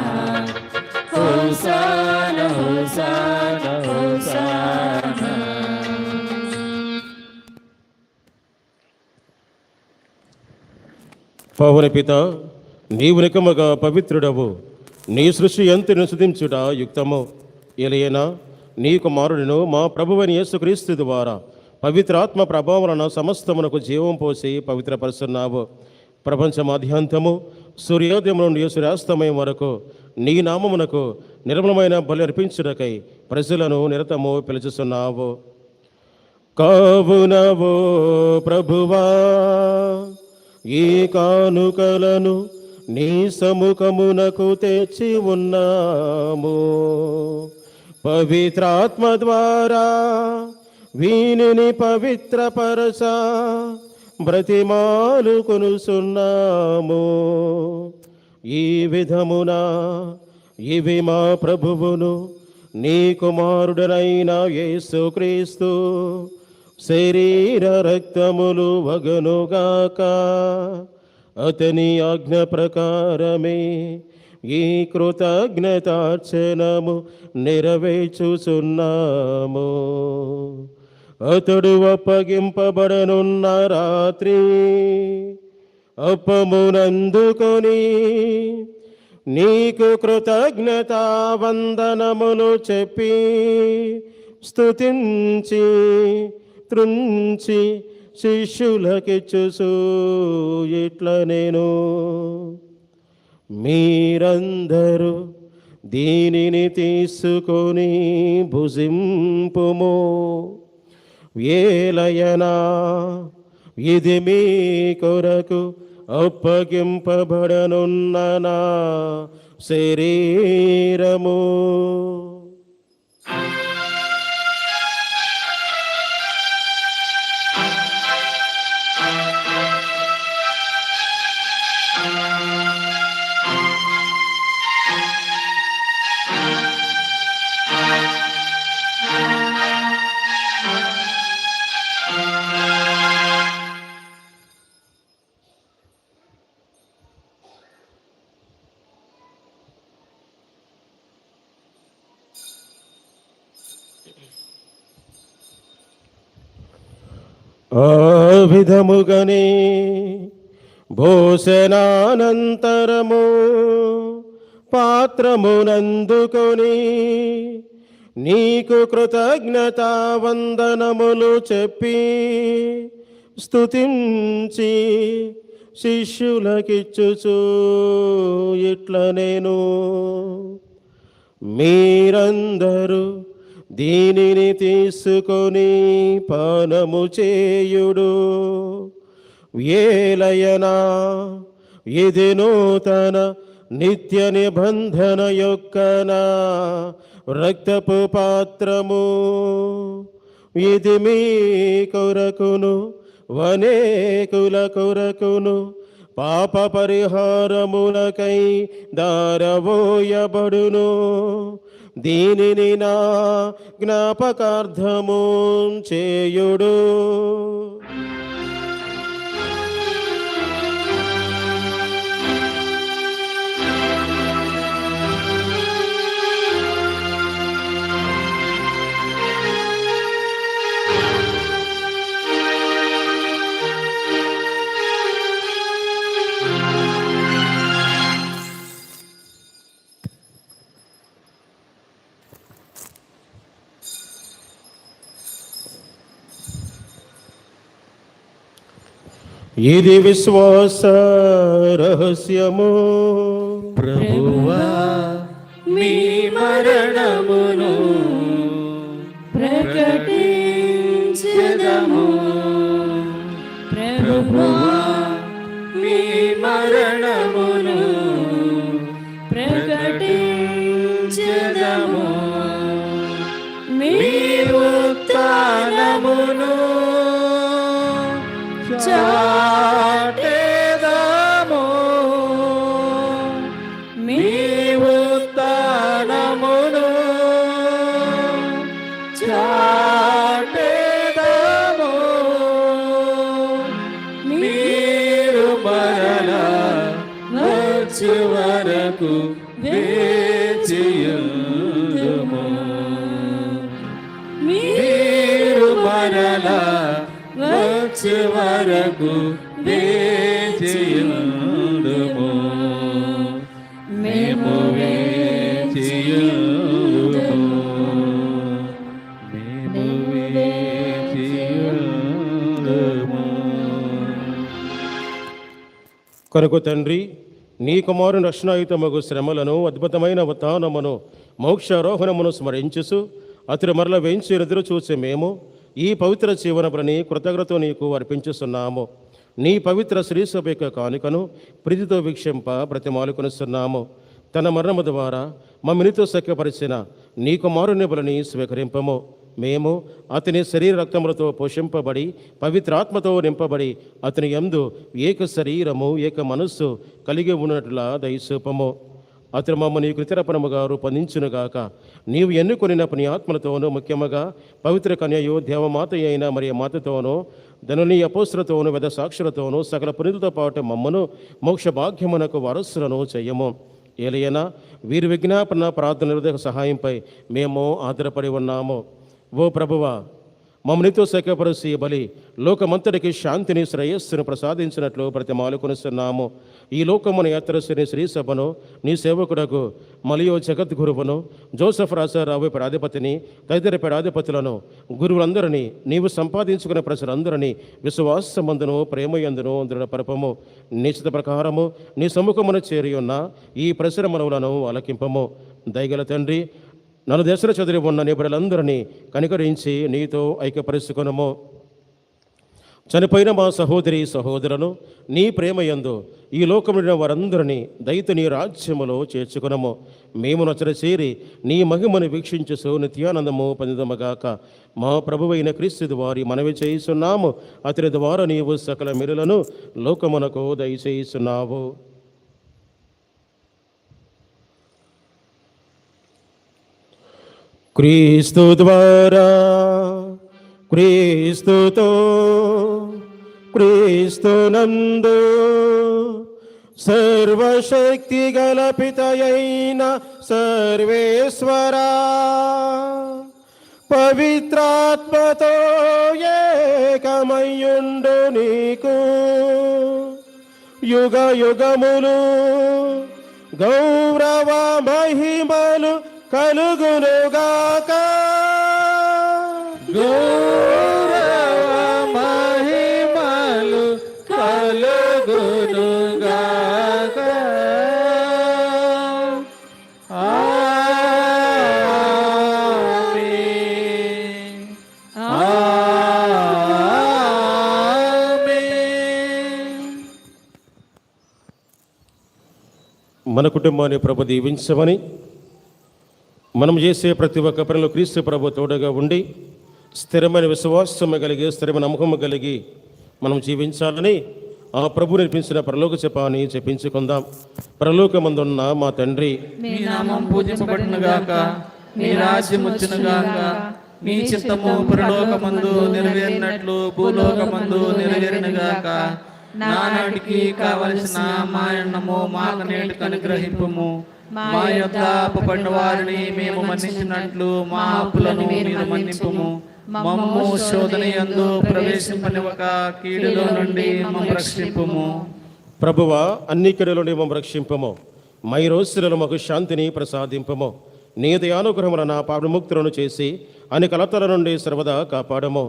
hosanna hosanna hosanna పవన పిత, నీవు నికమగా పవిత్రుడవు. నీ సృష్టి ఎంతను స్తుతించుట యుక్తము. ఎలయనా నీ కుమారుడును మా ప్రభువైన యేసుక్రీస్తు ద్వారా పవిత్రాత్మ ప్రభావాలను సమస్తమునకు జీవం పోసి పవిత్రపరుస్తున్నావు. ప్రపంచ మాధ్యాంతము సూర్యోదయం నుండి సూర్యాస్తమయం వరకు నీ నామమునకు నిర్మలమైన బలి అర్పించుటకై ప్రజలను నిరతము పిలుచుతున్నావు. కావునవో ప్రభువా, ఈ కానుకలను నీ సముఖమునకు తెచ్చి ఉన్నాము. పవిత్రాత్మ ద్వారా వీనిని పవిత్రపరచ బ్రతిమాలు కొనుసున్నాము. ఈ విధమున ఇవి మా ప్రభువును నీ కుమారుడనైన యేసుక్రీస్తు శరీర రక్తములు వగనుగాక. అతని ఆజ్ఞ ప్రకారమే ఈ కృతజ్ఞతార్చనము నెరవేర్చుచున్నాము. అతడు అప్పగింపబడనున్న రాత్రి అప్పమునందుకొని నీకు కృతజ్ఞతా వందనములు చెప్పి స్తుతించి త్రుంచి శిష్యులకిచ్చుచు ఇట్ల నేను, మీరందరూ దీనిని తీసుకొని భుజింపుము. ఏలయనా ఇది మీ కొరకు అప్పగింపబడనున్న నా శరీరము. ఆ విధముగనే భోజనానంతరము పాత్రమునందుకొని నీకు కృతజ్ఞతా వందనములు చెప్పి స్తుతించి శిష్యులకిచ్చుచు ఇట్ల నేను, మీరందరూ దీనిని తీసుకొని పానము చేయుడు. ఏలయనా ఇది నూతన నిత్య నిబంధన యొక్క నా రక్తపు పాత్రము, ఇది మీ కొరకును అనేకుల కొరకును పాప పరిహారములకై దారవోయబడును. దీనిని నా జ్ఞాపకార్థము చేయుడు. ఇది విశ్వాస రహస్యము. ప్రభువా మీ మరణమును ప్రకటించెదము. ప్రభువా మీ మరణమును ప్రకటించెదము. మీ ఉత్థానమును చాటెదము. మీ ఉత్థానమును చాటెదము. మీరు మరలా వచ్చు వరకు వేచియుందుము. మీరు మరలా వచ్చు వరకు వేచియుందుము. మేము వేచియుందుము. మేము వేచియుందుము. కనుక తండ్రి, నీ కుమారుని రక్షణాయుతమగు శ్రమలను, అద్భుతమైన ఉత్థానమును, మోక్షారోహణమును స్మరించుసు అతడు మరల వేంచి ఎదురు చూసి మేము ఈ పవిత్ర జీవన బలిని కృతజ్ఞతతో నీకు అర్పించుస్తున్నాము. నీ పవిత్ర శ్రీసభ యొక్క కానుకను ప్రీతితో వీక్షింప బ్రతిమాలుకొనిస్తున్నాము. తన మరణము ద్వారా మమ్మల్నితో సఖ్యపరిచిన నీ కుమారుని బలిని స్వీకరింపము. మేము అతని శరీర రక్తములతో పోషింపబడి పవిత్రాత్మతో నింపబడి అతని యందు ఏక శరీరము ఏక మనస్సు కలిగి ఉన్నట్లా దయచూపము. అతను మమ్మల్ని కృతిరపణముగా రూపొందించునుగాక. నీవు ఎన్నుకొనిన నీ ఆత్మలతోనూ, ముఖ్యముగా పవిత్ర కన్యయు దేవమాత అయిన మరి మాతతోనూ, ధనుని అపోస్తులతోనూ, వేద సాక్షులతోనూ, సకల పునీతులతో పాటు మమ్మను మోక్ష భాగ్యమునకు వారసులను చెయ్యము. ఏలయనా వీరి విజ్ఞాపన ప్రార్థన హృదయ సహాయంపై మేము ఆధారపడి ఉన్నాము. ఓ ప్రభువా, మమ్మనితో సఖ్యపరిచి బలి లోకమంతటికి శాంతిని శ్రేయస్సును ప్రసాదించినట్లు బ్రతిమాలుకొనిస్తున్నాము. ఈ లోకమును యాత్రశ్రీ శ్రీసభను నీ సేవకుడకు మలియో జగద్గురువును, జోసెఫ్ రాజారావు పీఠాధిపతిని, తదితర పీఠాధిపతులను, గురువులందరినీ, నీవు సంపాదించుకున్న ప్రజలందరినీ విశ్వాసమందును ప్రేమయందును దృఢపరపము. నిశ్చిత ప్రకారము నీ సముఖమును చేరి ఉన్న ఈ ప్రసర మనవులను ఆలకింపము. దయగల తండ్రి, నలు దశలు చదివి ఉన్న నీ బిడ్డలందరినీ కనికరించి నీతో ఐక్యపరుచుకొనుము. చనిపోయిన మా సహోదరి సహోదరులను నీ ప్రేమయందు ఈ లోకమున వారందరినీ దయతో నీ రాజ్యములో చేర్చుకొనము. మేము నచ్చర చేరి నీ మహిమను వీక్షించుసు నిత్యానందము పొందుదమగాక. మా ప్రభువైన క్రీస్తు వారి మనవి చేయిస్తున్నాము. అతని ద్వారా నీవు సకల మేలులను లోకమునకు దయచేయిస్తున్నావు. క్రీస్తు ద్వారా, క్రీస్తుతో, క్రీస్తునందు సర్వశక్తి గల పితయైన సర్వేశ్వరా, పవిత్రాత్మతో ఏకమయ్యుండు నీకు యుగ యుగములు గౌరవ మహిమలు కలుగునుగాక. గౌరవ మహిమలు కలుగునుగాక. ఆమేన్. ఆమేన్. మన కుటుంబాన్ని ప్రభు దీవించమని, మనం చేసే ప్రతి ఒక్క పనిలో క్రీస్తు ప్రభు తోడుగా ఉండి స్థిరమైన విశ్వాసము కలిగి స్థిరమైన నమ్మకము కలిగి మనం జీవించాలని ఆ ప్రభు నేర్పించిన పరలోక జపాన్ని చెప్పించుకుందాం. పరలోకమందున్న మా తండ్రి, మీ నామం పూజింపబడునుగాక, మీ రాజ్యం వచ్చునుగాక, మీ చిత్తము పరలోకమందు నెరవేరినట్లు భూలోకమందు నెరవేరునుగాక. నానాటికి కావలసిన మా అన్నము మాకు నేటికి అనుగ్రహింపుము. మా యొద్ద అప్పుపడిన వారిని మేము మన్నించినట్లు మా అప్పులను మీరు మన్నింపుము. మమ్ము శోధన యందు ప్రవేశింపనివ్వక కీడులో నుండి మమ్ము రక్షింపుము. ప్రభువా, అన్ని కీడుల నుండి మమ్ము రక్షింపము. మై రోజులలో మాకు శాంతిని ప్రసాదింపము. నీ దయానుగ్రహమున పాపముక్తులను చేసి అన్ని కలతల నుండి సర్వదా కాపాడము.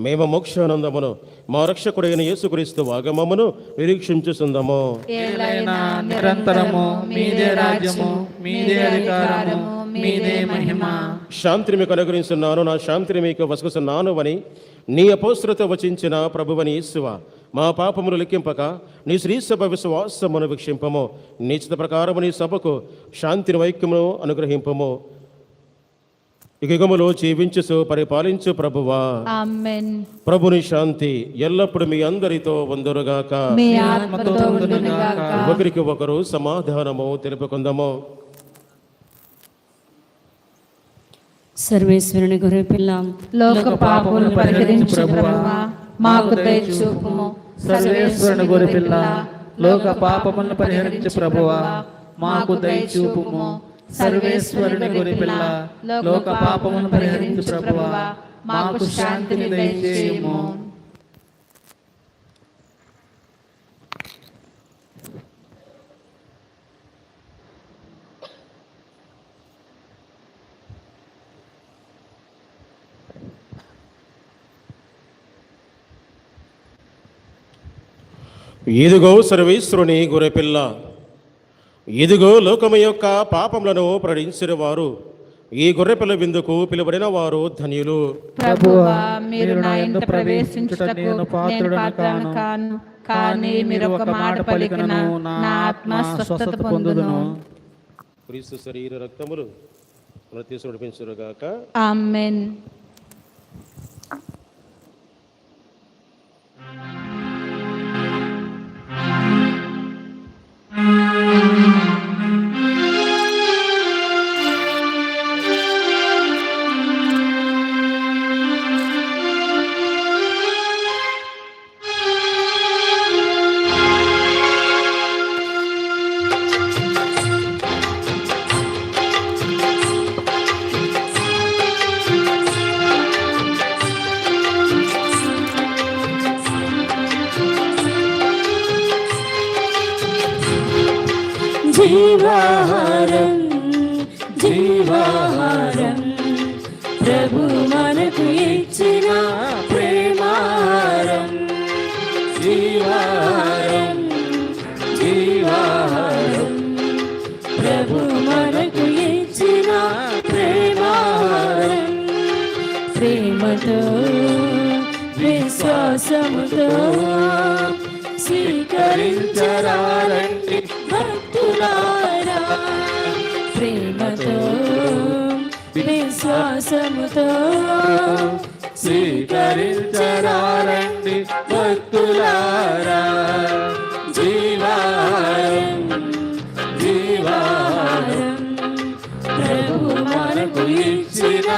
మేము మోక్షానందమును మా రక్షకుడైన యేసుక్రీస్తు ఆగమమును నిరీక్షించుచుందము. ఏలైనా నిరంతరము మీదే రాజ్యము, మీదే అధికారము, మీదే మహిమ. శాంతిని మీకు అనుగ్రహిస్తున్నాను, నా శాంతిని మీకు వసుకుతున్నాను అని నీ అపోస్తులతో వచించిన ప్రభువని యేసువా, మా పాపమును లెక్కింపక నీ శ్రీసభ విశ్వాసమును వీక్షింపము. నీ చిత్త ప్రకారము నీ సభకు శాంతిని వైక్యమును అనుగ్రహింపము. యుగములో జీవించుసు పరిపాలించు ప్రభువా. ఆమేన్. ప్రభుని శాంతి ఎల్లప్పుడు మీ అందరితో వందరుగాక. మీ ఆత్మతో ఉండునుగాక. ఒకరికి ఒకరు సమాధానము తెలుపుకుందాము. సర్వేశ్వరుని గొర్రె పిల్ల, లోక పాపములను పరిహరించు ప్రభువా, మాకు దయ చూపుము. సర్వేశ్వరుని గొర్రె పిల్ల, లోక పాపములను పరిహరించు ప్రభువా, మాకు దయ చూపుము. సర్వేశ్వరుని గొర్రె పిల్ల, లోక పాపములను పరిహరించు ప్రభువా, మాకు శాంతిని దయచేయుము. ఇదిగో సర్వేశ్వరుని గొర్రెపిల్ల, ఇదిగో లోకము యొక్క పాపములను ప్రణించిన వారు, ఈ గొర్రెపిల్ల విందుకు పిలువడిన వారు ధన్యులు. ప్రభువా, మీరు నా ఇంట ప్రవేశించుటకు నేను పాత్రను కాను, కానీ మీరు ఒక మాట పలికిన నా ఆత్మ స్వస్థత పొందును. క్రీస్తు శరీర రక్తములు మన తీసుకు నడిపించుగాక. ఆమేన్. జీవాహారం జీవాహారం ప్రభు మనకు ఇచ్చిన ప్రేమాహారం. జీవాహారం జీవాహారం ప్రభు మనకు ఇచ్చిన ప్రేమాహారం. ప్రేమతో విశ్వాసముతో స్వీకరించరారండి భక్తులారా. ప్రేమతో విశ్వాసముతో స్వీకరించరారండి భక్తులారా. జీవాహారం జీవాహారం ప్రభు మనకు ఇచ్చిన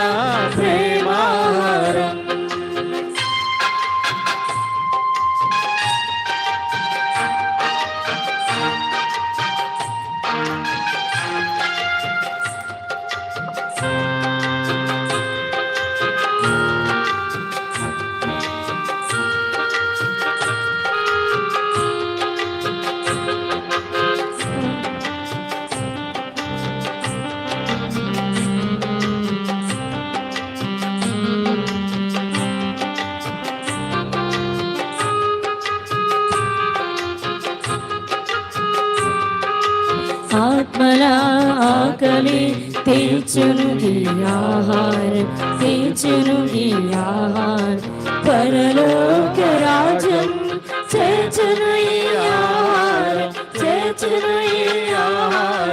ప్రేమాహారం. ఆత్మల ఆకలి తీర్చును ఈ ఆహారం, తీర్చును ఈ ఆహారం. పరలోక రాజ్యం చేర్చును ఈ ఆహారం, చేర్చును ఈ ఆహారం.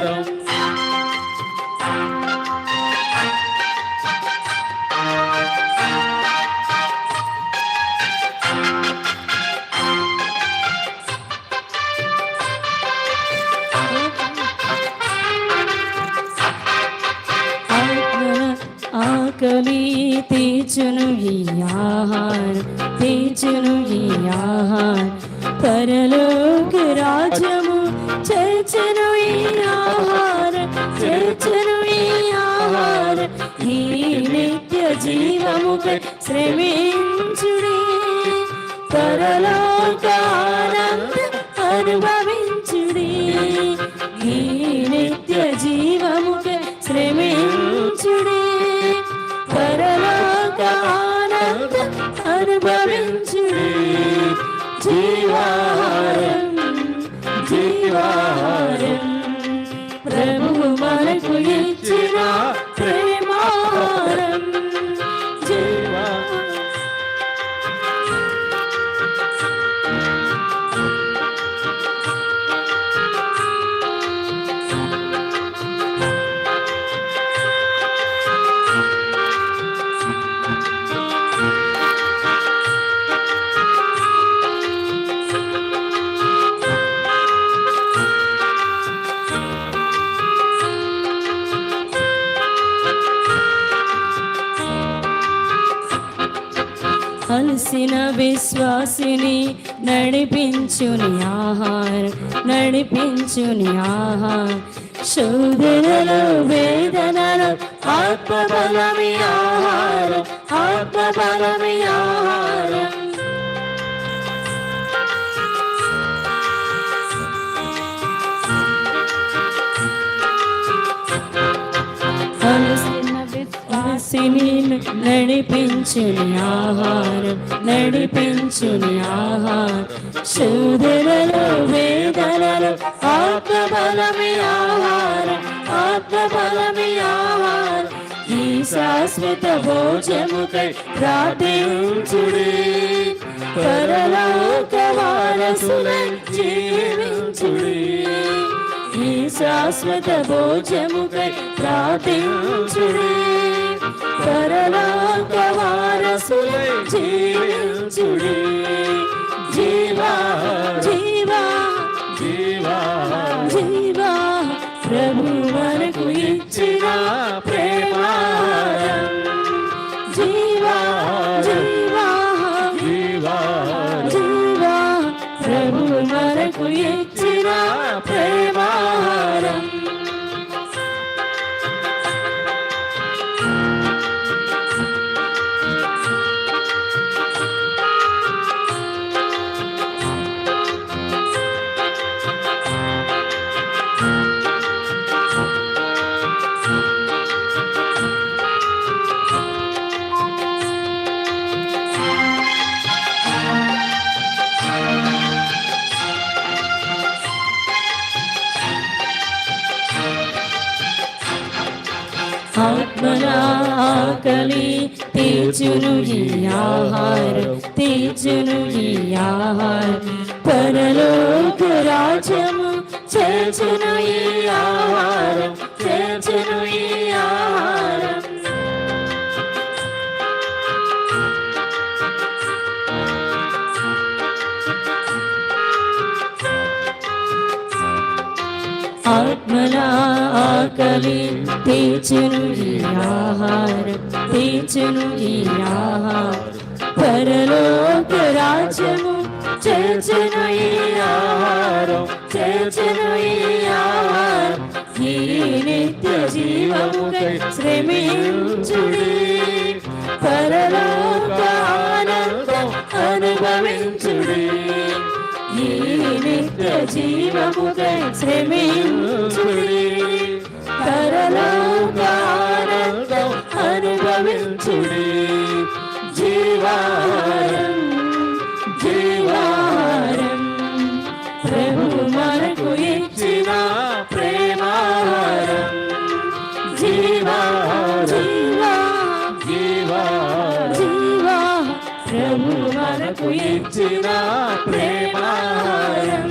ఆకలి తీర్చును ఈ ఆహారం, తీర్చును ఈ ఆహారం. పరలోక రాజ్యము చేర్చును ఈ ఆహారం, చేర్చును ఈ ఆహారం. ఈ నిత్య జీవముకై శ్రమించుడి, పరలోక ఆనందం అనుభవించుడి. ఈ నిత్య జీవముకై శ్రమించుడి, పరలోక ఆనందం అనుభవించుడి. జీవాహారం, జీవాహారం, ప్రభువు మనకు ఇచ్చిన ప్రేమాహారం. జీవాహారం. అలసిన విశ్వాసిని నడిపించుని ఆహారం, నడిపించుని ఆహారం. శోధనలు వేదనలు ఆత్మబలమి ఆహారం, ఆత్మబలమి ఆహారం. విశ్వాసిని నడిపించుని ఆహారం, నడిపించుని ఆహారం. శోధనలు వేదనలు ఆత్మబలమి ఆహారం, ఆత్మబలమి ఆహారం. ఈ శాశ్వత భోజముకై ప్రార్థించుడి, పరలోక వారసులై జీవించుడి. ఈ శాశ్వత భోజముకై ప్రార్థించుడి, పరలోక వారసులై జీవించుడి. జీవా జీవా జీవా జీవా, ప్రభు మనకు ఇచ్చిన ప్రేమాహారం. జీవా జీవా జీవా జీవా, ప్రభు మనకు ఇచ్చిన ప్రేమాహారం. ఆత్మల ఆకలి తీర్చును ఈ ఆహారం, తీర్చును ఈ ఆహారం. పరలోక రాజ్యము చేర్చును ఈ ఆహారం, చేర్చును ఈ ఆహారం. ఆత్మల ఆకలి తీర్చును ఈ ఆహారం, తీర్చును ఈ ఆహారం. పరలోక రాజ్యము చేర్చును ఈ ఆహారం, చేర్చును ఈ ఆహారం. ఈ నిత్య జీవముకై శ్రమించుడి, పరలోక ఆనందం అనుభవించుడి. ఈ నిత్య జీవముకై శ్రమించుడి, పరలోక ఆనందం అనుభవించుడి. జీవాహారం, జీవాహారం, ప్రభు మనకు ఇచ్చిన ప్రేమాహారం. జీవా జీవా జీవా జీవా, ప్రభు మనకు ఇచ్చిన ప్రేమాహారం.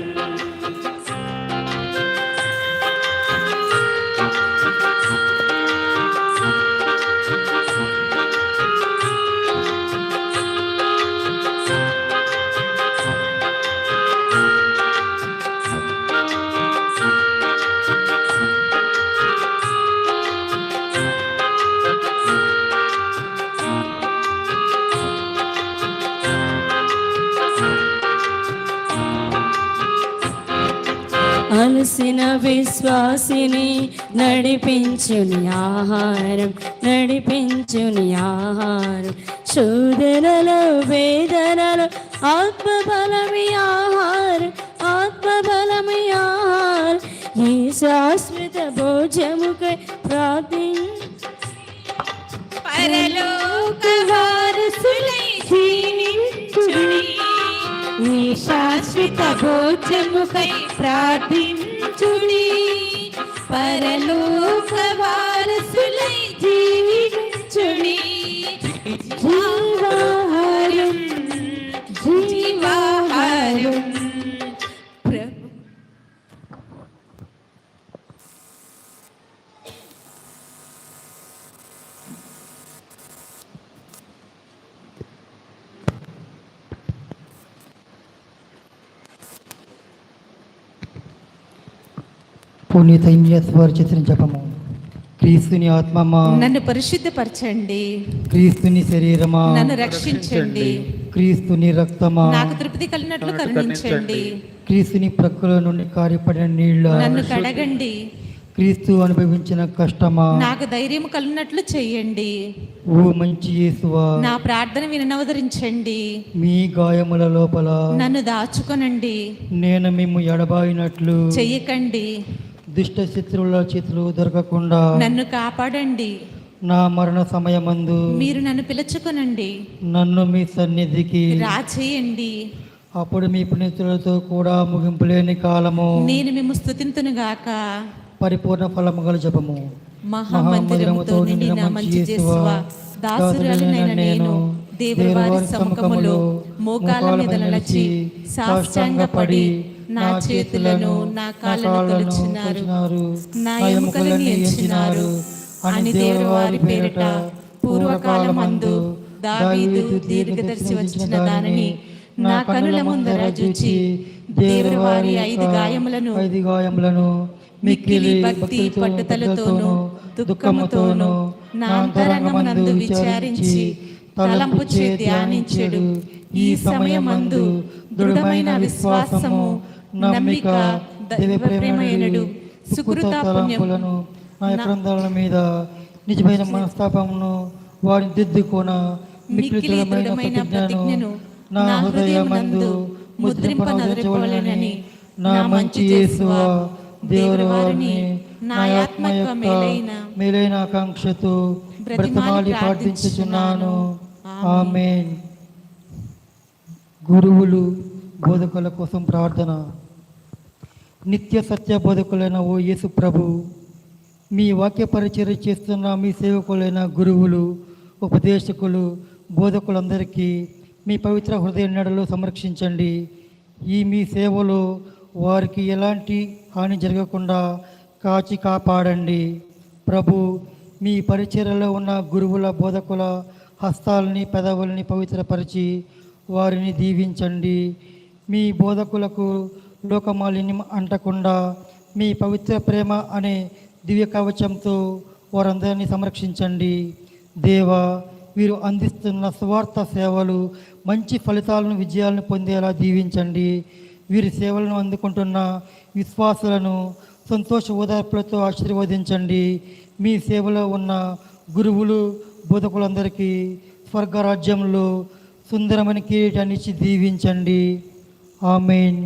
అలసిన విశ్వాసిని నడిపించుని ఆహారం, నడిపించుని ఆహారం. శోధనలో వేదనలో ఆత్మబలమి ఆహారం, ఆత్మబలమి ఆహారం. ఈ శాశ్వత భోజముకై పరలోక వారసులై జీవించుడి, ఈ శాశ్వత భోజముకై ప్రార్థించుడి. పరలోక వారసులై జీవించుడి. జీవాహారం, జీవాహారం. పునీత ఇన్యస్వారి చిత్రం జపము. క్రీస్తుని ఆత్మమా నన్ను పరిశుద్ధపరచండి, క్రీస్తుని శరీరమా నన్ను రక్షించండి. క్రీస్తుని రక్తమా నాకు తృప్తి కలిగినట్లు కరుణించండి. క్రీస్తుని ప్రక్కల నుండి కారిపడిన నీళ్ళ నన్ను కడగండి. క్రీస్తు అనుభవించిన కష్టమా నాకు ధైర్యం కలిగినట్లు చెయ్యండి. ఓ మంచి యేసువా నా ప్రార్థన వినవదరించండి. మీ గాయముల లోపల నన్ను దాచుకొనండి, నేను మేము ఎడబాయినట్లు చెయ్యకండి. దుష్ట శత్రువుల చేతులు దొరకకుండా నన్ను కాపాడండి. నా మరణ సమయమందు మీరు నన్ను పిలుచుకొనండి, నన్ను మీ సన్నిధికి రాచేయండి. అప్పుడు మీ పుణ్యతులతో కూడా ముగింపులేని కాలము నేను మేము స్తుతింతును గాక. పరిపూర్ణ ఫలము గల జపము. మహామందిరముతో నిండిన మంచి యేసువా, దాసురాలినైన నేను దేవుని సముఖములో మోకాళ్ళ మీద నిలిచి సాష్టాంగపడి నా చేతులను నా కాళ్ళను కొలుచున్నారు, నా ఎముకలను ఎంచినారు అని దేవుని పేరిట పూర్వకాలమందు దావీదు దీర్ఘదర్శి వచ్చిన దానిని నా కనుల ముందర చూచి దేవుని వారి 5 గాయములను మిక్కిలి భక్తి పట్టుదలతోనూ దుఃఖముతోనూ నా అంతరంగమునందు విచారించి తలంపుచే ధ్యానించెడు. ఈ సమయమందు దృఢమైన విశ్వాసము, నమ్మిక, దైవ ప్రేమైనడు సుకృత పుణ్యములను నా గ్రంథాల మీద నిజమైన మనస్తాపమును వారిని దిద్దుకొన మిక్కిలి దృఢమైన ప్రతిజ్ఞను నా హృదయమందు ముద్రింపనదరిపోలేనని నా మంచి యేసువా దేవుని వారిని నా ఆత్మ యొక్క మేలైన ఆకాంక్షతో బ్రతిమాలి ప్రార్థించుచున్నాను. ఆమేన్. గురువులు బోధకుల కోసం ప్రార్థన. నిత్య సత్య బోధకులైన ఓ యేసు ప్రభు, మీ వాక్య పరిచర్య చేస్తున్న మీ సేవకులైన గురువులు, ఉపదేశకులు, బోధకులందరికీ మీ పవిత్ర హృదయ నీడలో సంరక్షించండి. ఈ మీ సేవలో వారికి ఎలాంటి హాని జరగకుండా కాచి కాపాడండి. ప్రభు, మీ పరిచర్యలో ఉన్న గురువుల బోధకుల హస్తాలని పెదవులని పవిత్రపరిచి వారిని దీవించండి. మీ బోధకులకు లోకమాలిన్యం అంటకుండా మీ పవిత్ర ప్రేమ అనే దివ్య కవచంతో వారందరినీ సంరక్షించండి. దేవా, వీరు అందిస్తున్న స్వార్థ సేవలు మంచి ఫలితాలను, విజయాలను పొందేలా దీవించండి. వీరి సేవలను అందుకుంటున్న విశ్వాసులను సంతోష ఓదార్పులతో ఆశీర్వదించండి. మీ సేవలో ఉన్న గురువులు, బోధకులందరికీ స్వర్గరాజ్యంలో సుందరమైన కిరీటాన్ని ఇచ్చి దీవించండి. ఆమేన్.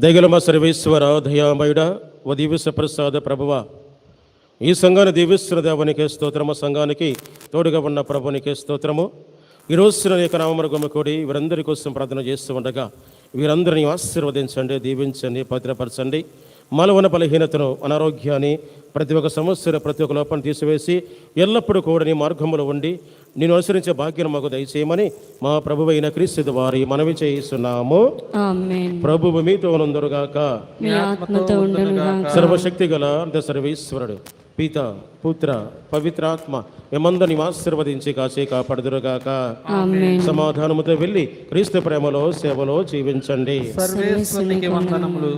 దయగల మా సర్వేశ్వర దయామయుడ ఓ దివ్య ప్రసాద ప్రభువ, ఈ సంఘాన్ని దీవిస్తున్న దేవునికి స్తోత్రము, సంఘానికి తోడుగా ఉన్న ప్రభునికి స్తోత్రము. ఈ రోజున యొక్క నామమున కూడి వీరందరి కోసం ప్రార్థన చేస్తూ ఉండగా వీరందరినీ ఆశీర్వదించండి, దీవించండి, భద్రపరచండి. మాలో ఉన్న బలహీనతను, అనారోగ్యాన్ని, ప్రతి ఒక్క సమస్యను, ప్రతి ఒక్క లోపాన్ని తీసివేసి ఎల్లప్పుడూ కూడా నీ మార్గంలో ఉండి నేను అనుసరించే భాగ్యం మాకు దయచేయమని మా ప్రభువు అయిన క్రీస్తు వారి మనవి చేయిస్తున్నాము. ఆమేన్. ప్రభువు మీతో నందురుగాక. మీ ఆత్మతో ఉండునుగాక. సర్వశక్తి గల సర్వేశ్వరుడు పిత, పుత్ర, పవిత్రాత్మ మేమందరిని ఆశీర్వదించి కాచే కాపాడుదురుగాక. ఆమేన్. సమాధానముతో వెళ్ళి క్రీస్తు ప్రేమలో సేవలో జీవించండి. సర్వేశ్వరునికి వందనములు.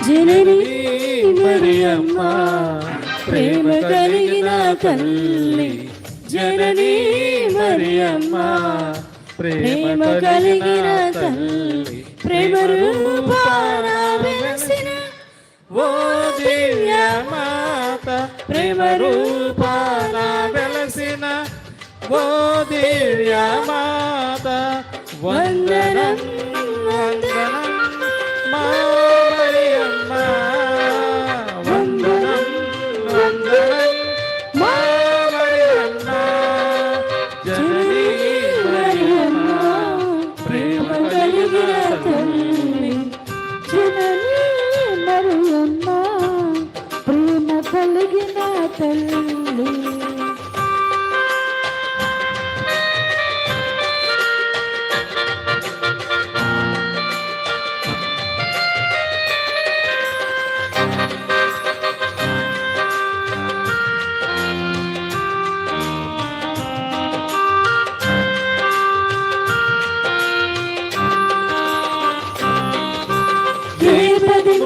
జననీ మరియమ్మ ప్రేమ కలిగిన తల్లి, జననీ మరియమ్మ ప్రేమ కలిగిన తల్లి, ప్రేమ రూపాన వెలసిన ఓ దివ్య మాత, ప్రేమ రూపాన వెలసిన ఓ దివ్య మాత, వందనం వందనం మా మరియమ్మ, వందనం వందనం మా మరియమ్మ, జననీ మరియమ్మ ప్రేమ కలిగిన తల్లి, జననీ మరియమ్మ ప్రేమ కలిగిన తల్లి.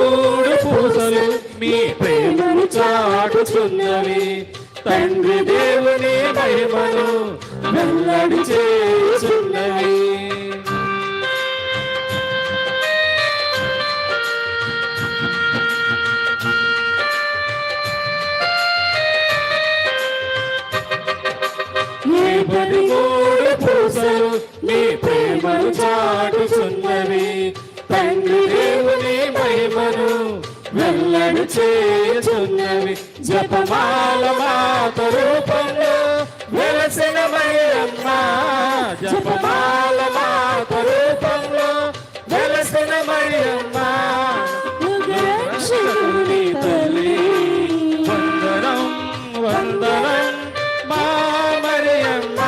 మూడు పూసలు మీ ప్రేమను చాటుచున్నవి, తండ్రి దేవుని మహిమను వెల్లడి చేయుచున్నవి. మూడు పూసలు మీ ప్రేమను చాటుచున్నవి, తండ్రి దేవుని మహిమను వెల్లడి చేయుచున్నవి. జపమాల మాత రూపంలో వెలసిన మరియమ్మ, జపమాల మాత రూపంలో వెలసిన మరియమ్మ, రక్షకుని తల్లి, వందనం వందనం మా మరియమ్మ,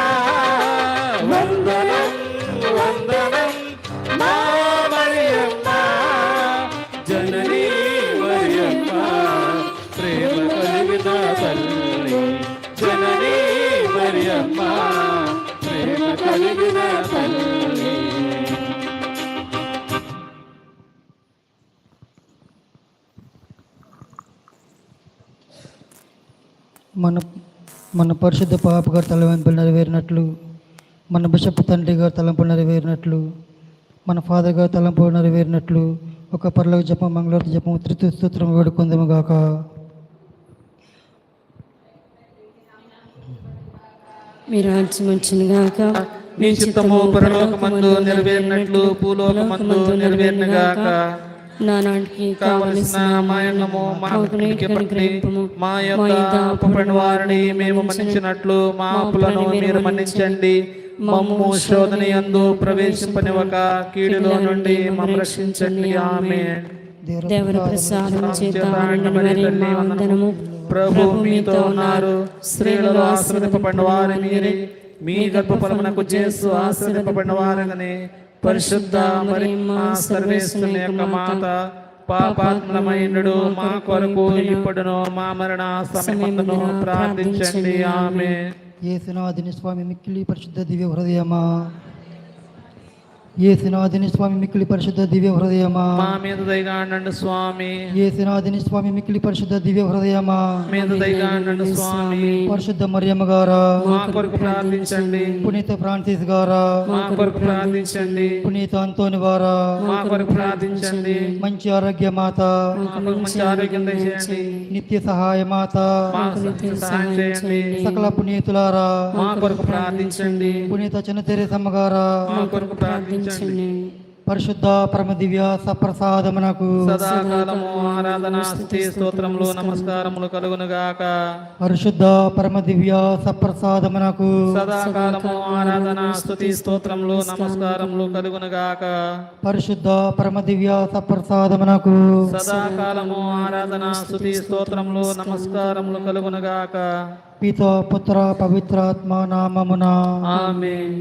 వందనం వందనం మా మరియమ్మ, జననీ మరియమ్మ ప్రేమ కలిగిన తల్లి, జననీ మరియమ్మ ప్రేమ కలిగిన తల్లి. మన పరిశుద్ధ పాప గారు తలవంపులు నెరవేరినట్లు, మన బిషప్ తండ్రి గారు తలంపులు నెరవేరినట్లు, మన ఫాదర్ గారు తలంపులు నెరవేరినట్లు ఒక పరలోక జపం, మంగళవారం జపం, తృతీయ స్తోత్రం వేడుకుందాము గాక. మీ రాజ్యం వచ్చును గాక. నీ చిత్తము పరలోకమందు నెరవేరినట్లు భూలోకమందు నెరవేరును గాక. నానాటికి కావలసిన మా అన్నము మాకు నేటికి పట్టి, మా యొక్క అప్పుపడిన వారిని మేము మన్నించినట్లు మా అప్పులను మీరు మన్నించండి. మమ్ము శోధన యందు ప్రవేశింపనివ్వక కీడులో నుండి మమ్ము రక్షించండి. ఆమేన్. దేవర ప్రసాదం చేత నిండిన వందనము. ప్రభు మీతో ఉన్నారు, స్త్రీలలో ఆశీర్వదింపబడిన వారు మీరే, మీ గర్భఫలమునకు యేసు ఆశీర్వదింపబడిన వారని. పరిశుద్ధ మరియమ్మ సర్వేశ్వరుని యొక్క మాత, పాపాత్మలమైనడు మా కొరకు ఇప్పుడును మా మరణ సమయమందును ప్రార్థించండి. ఆమేన్. యేసునాథుని స్వామి మిక్కిలి పరిశుద్ధ దివ్య హృదయమా, ఏసునాథుని స్వామి మిక్కిలి పరిశుద్ధ దివ్య హృదయమా మా మీద దయగా ఉండండి స్వామి. ఏసునాథుని స్వామి మిక్కిలి పరిశుద్ధ దివ్య హృదయమా మీద దయగా ఉండండి స్వామి. పరిశుద్ధ మరియమ్మ గారా మా కొరకు ప్రార్థించండి. పునీత ఫ్రాన్సిస్ గారా మా కొరకు ప్రార్థించండి. పునీత అంతోని వారా మా కొరకు ప్రార్థించండి. మంచి ఆరోగ్య మాత మా కొరకు మంచి ఆరోగ్యం దయచేయండి. నిత్య సహాయ మాత మాకు సహాయం చేయండి. సకల పునీతులారా మా కొరకు ప్రార్థించండి. పునీత చిన్న తెరేసమ్మ గారా మా కొరకు ప్రార్థించండి. పరిశుద్ధ పరమ దివ్య సప్రసాదమునకు సదాకాలము ఆరాధన స్తుతి స్తోత్రములు నమస్కారములు కలుగును గాక. పరిశుద్ధ పరమ దివ్య సప్రసాదమునకు సదాకాలము ఆరాధన స్తుతి స్తోత్రములు నమస్కారములు కలుగును గాక. పరిశుద్ధ పరమ దివ్య సప్రసాదమునకు సదాకాలము ఆరాధన స్తుతి స్తోత్రములు నమస్కారములు కలుగును గాక. పిత పుత్ర పవిత్రాత్మ నామమున ఆమేన్.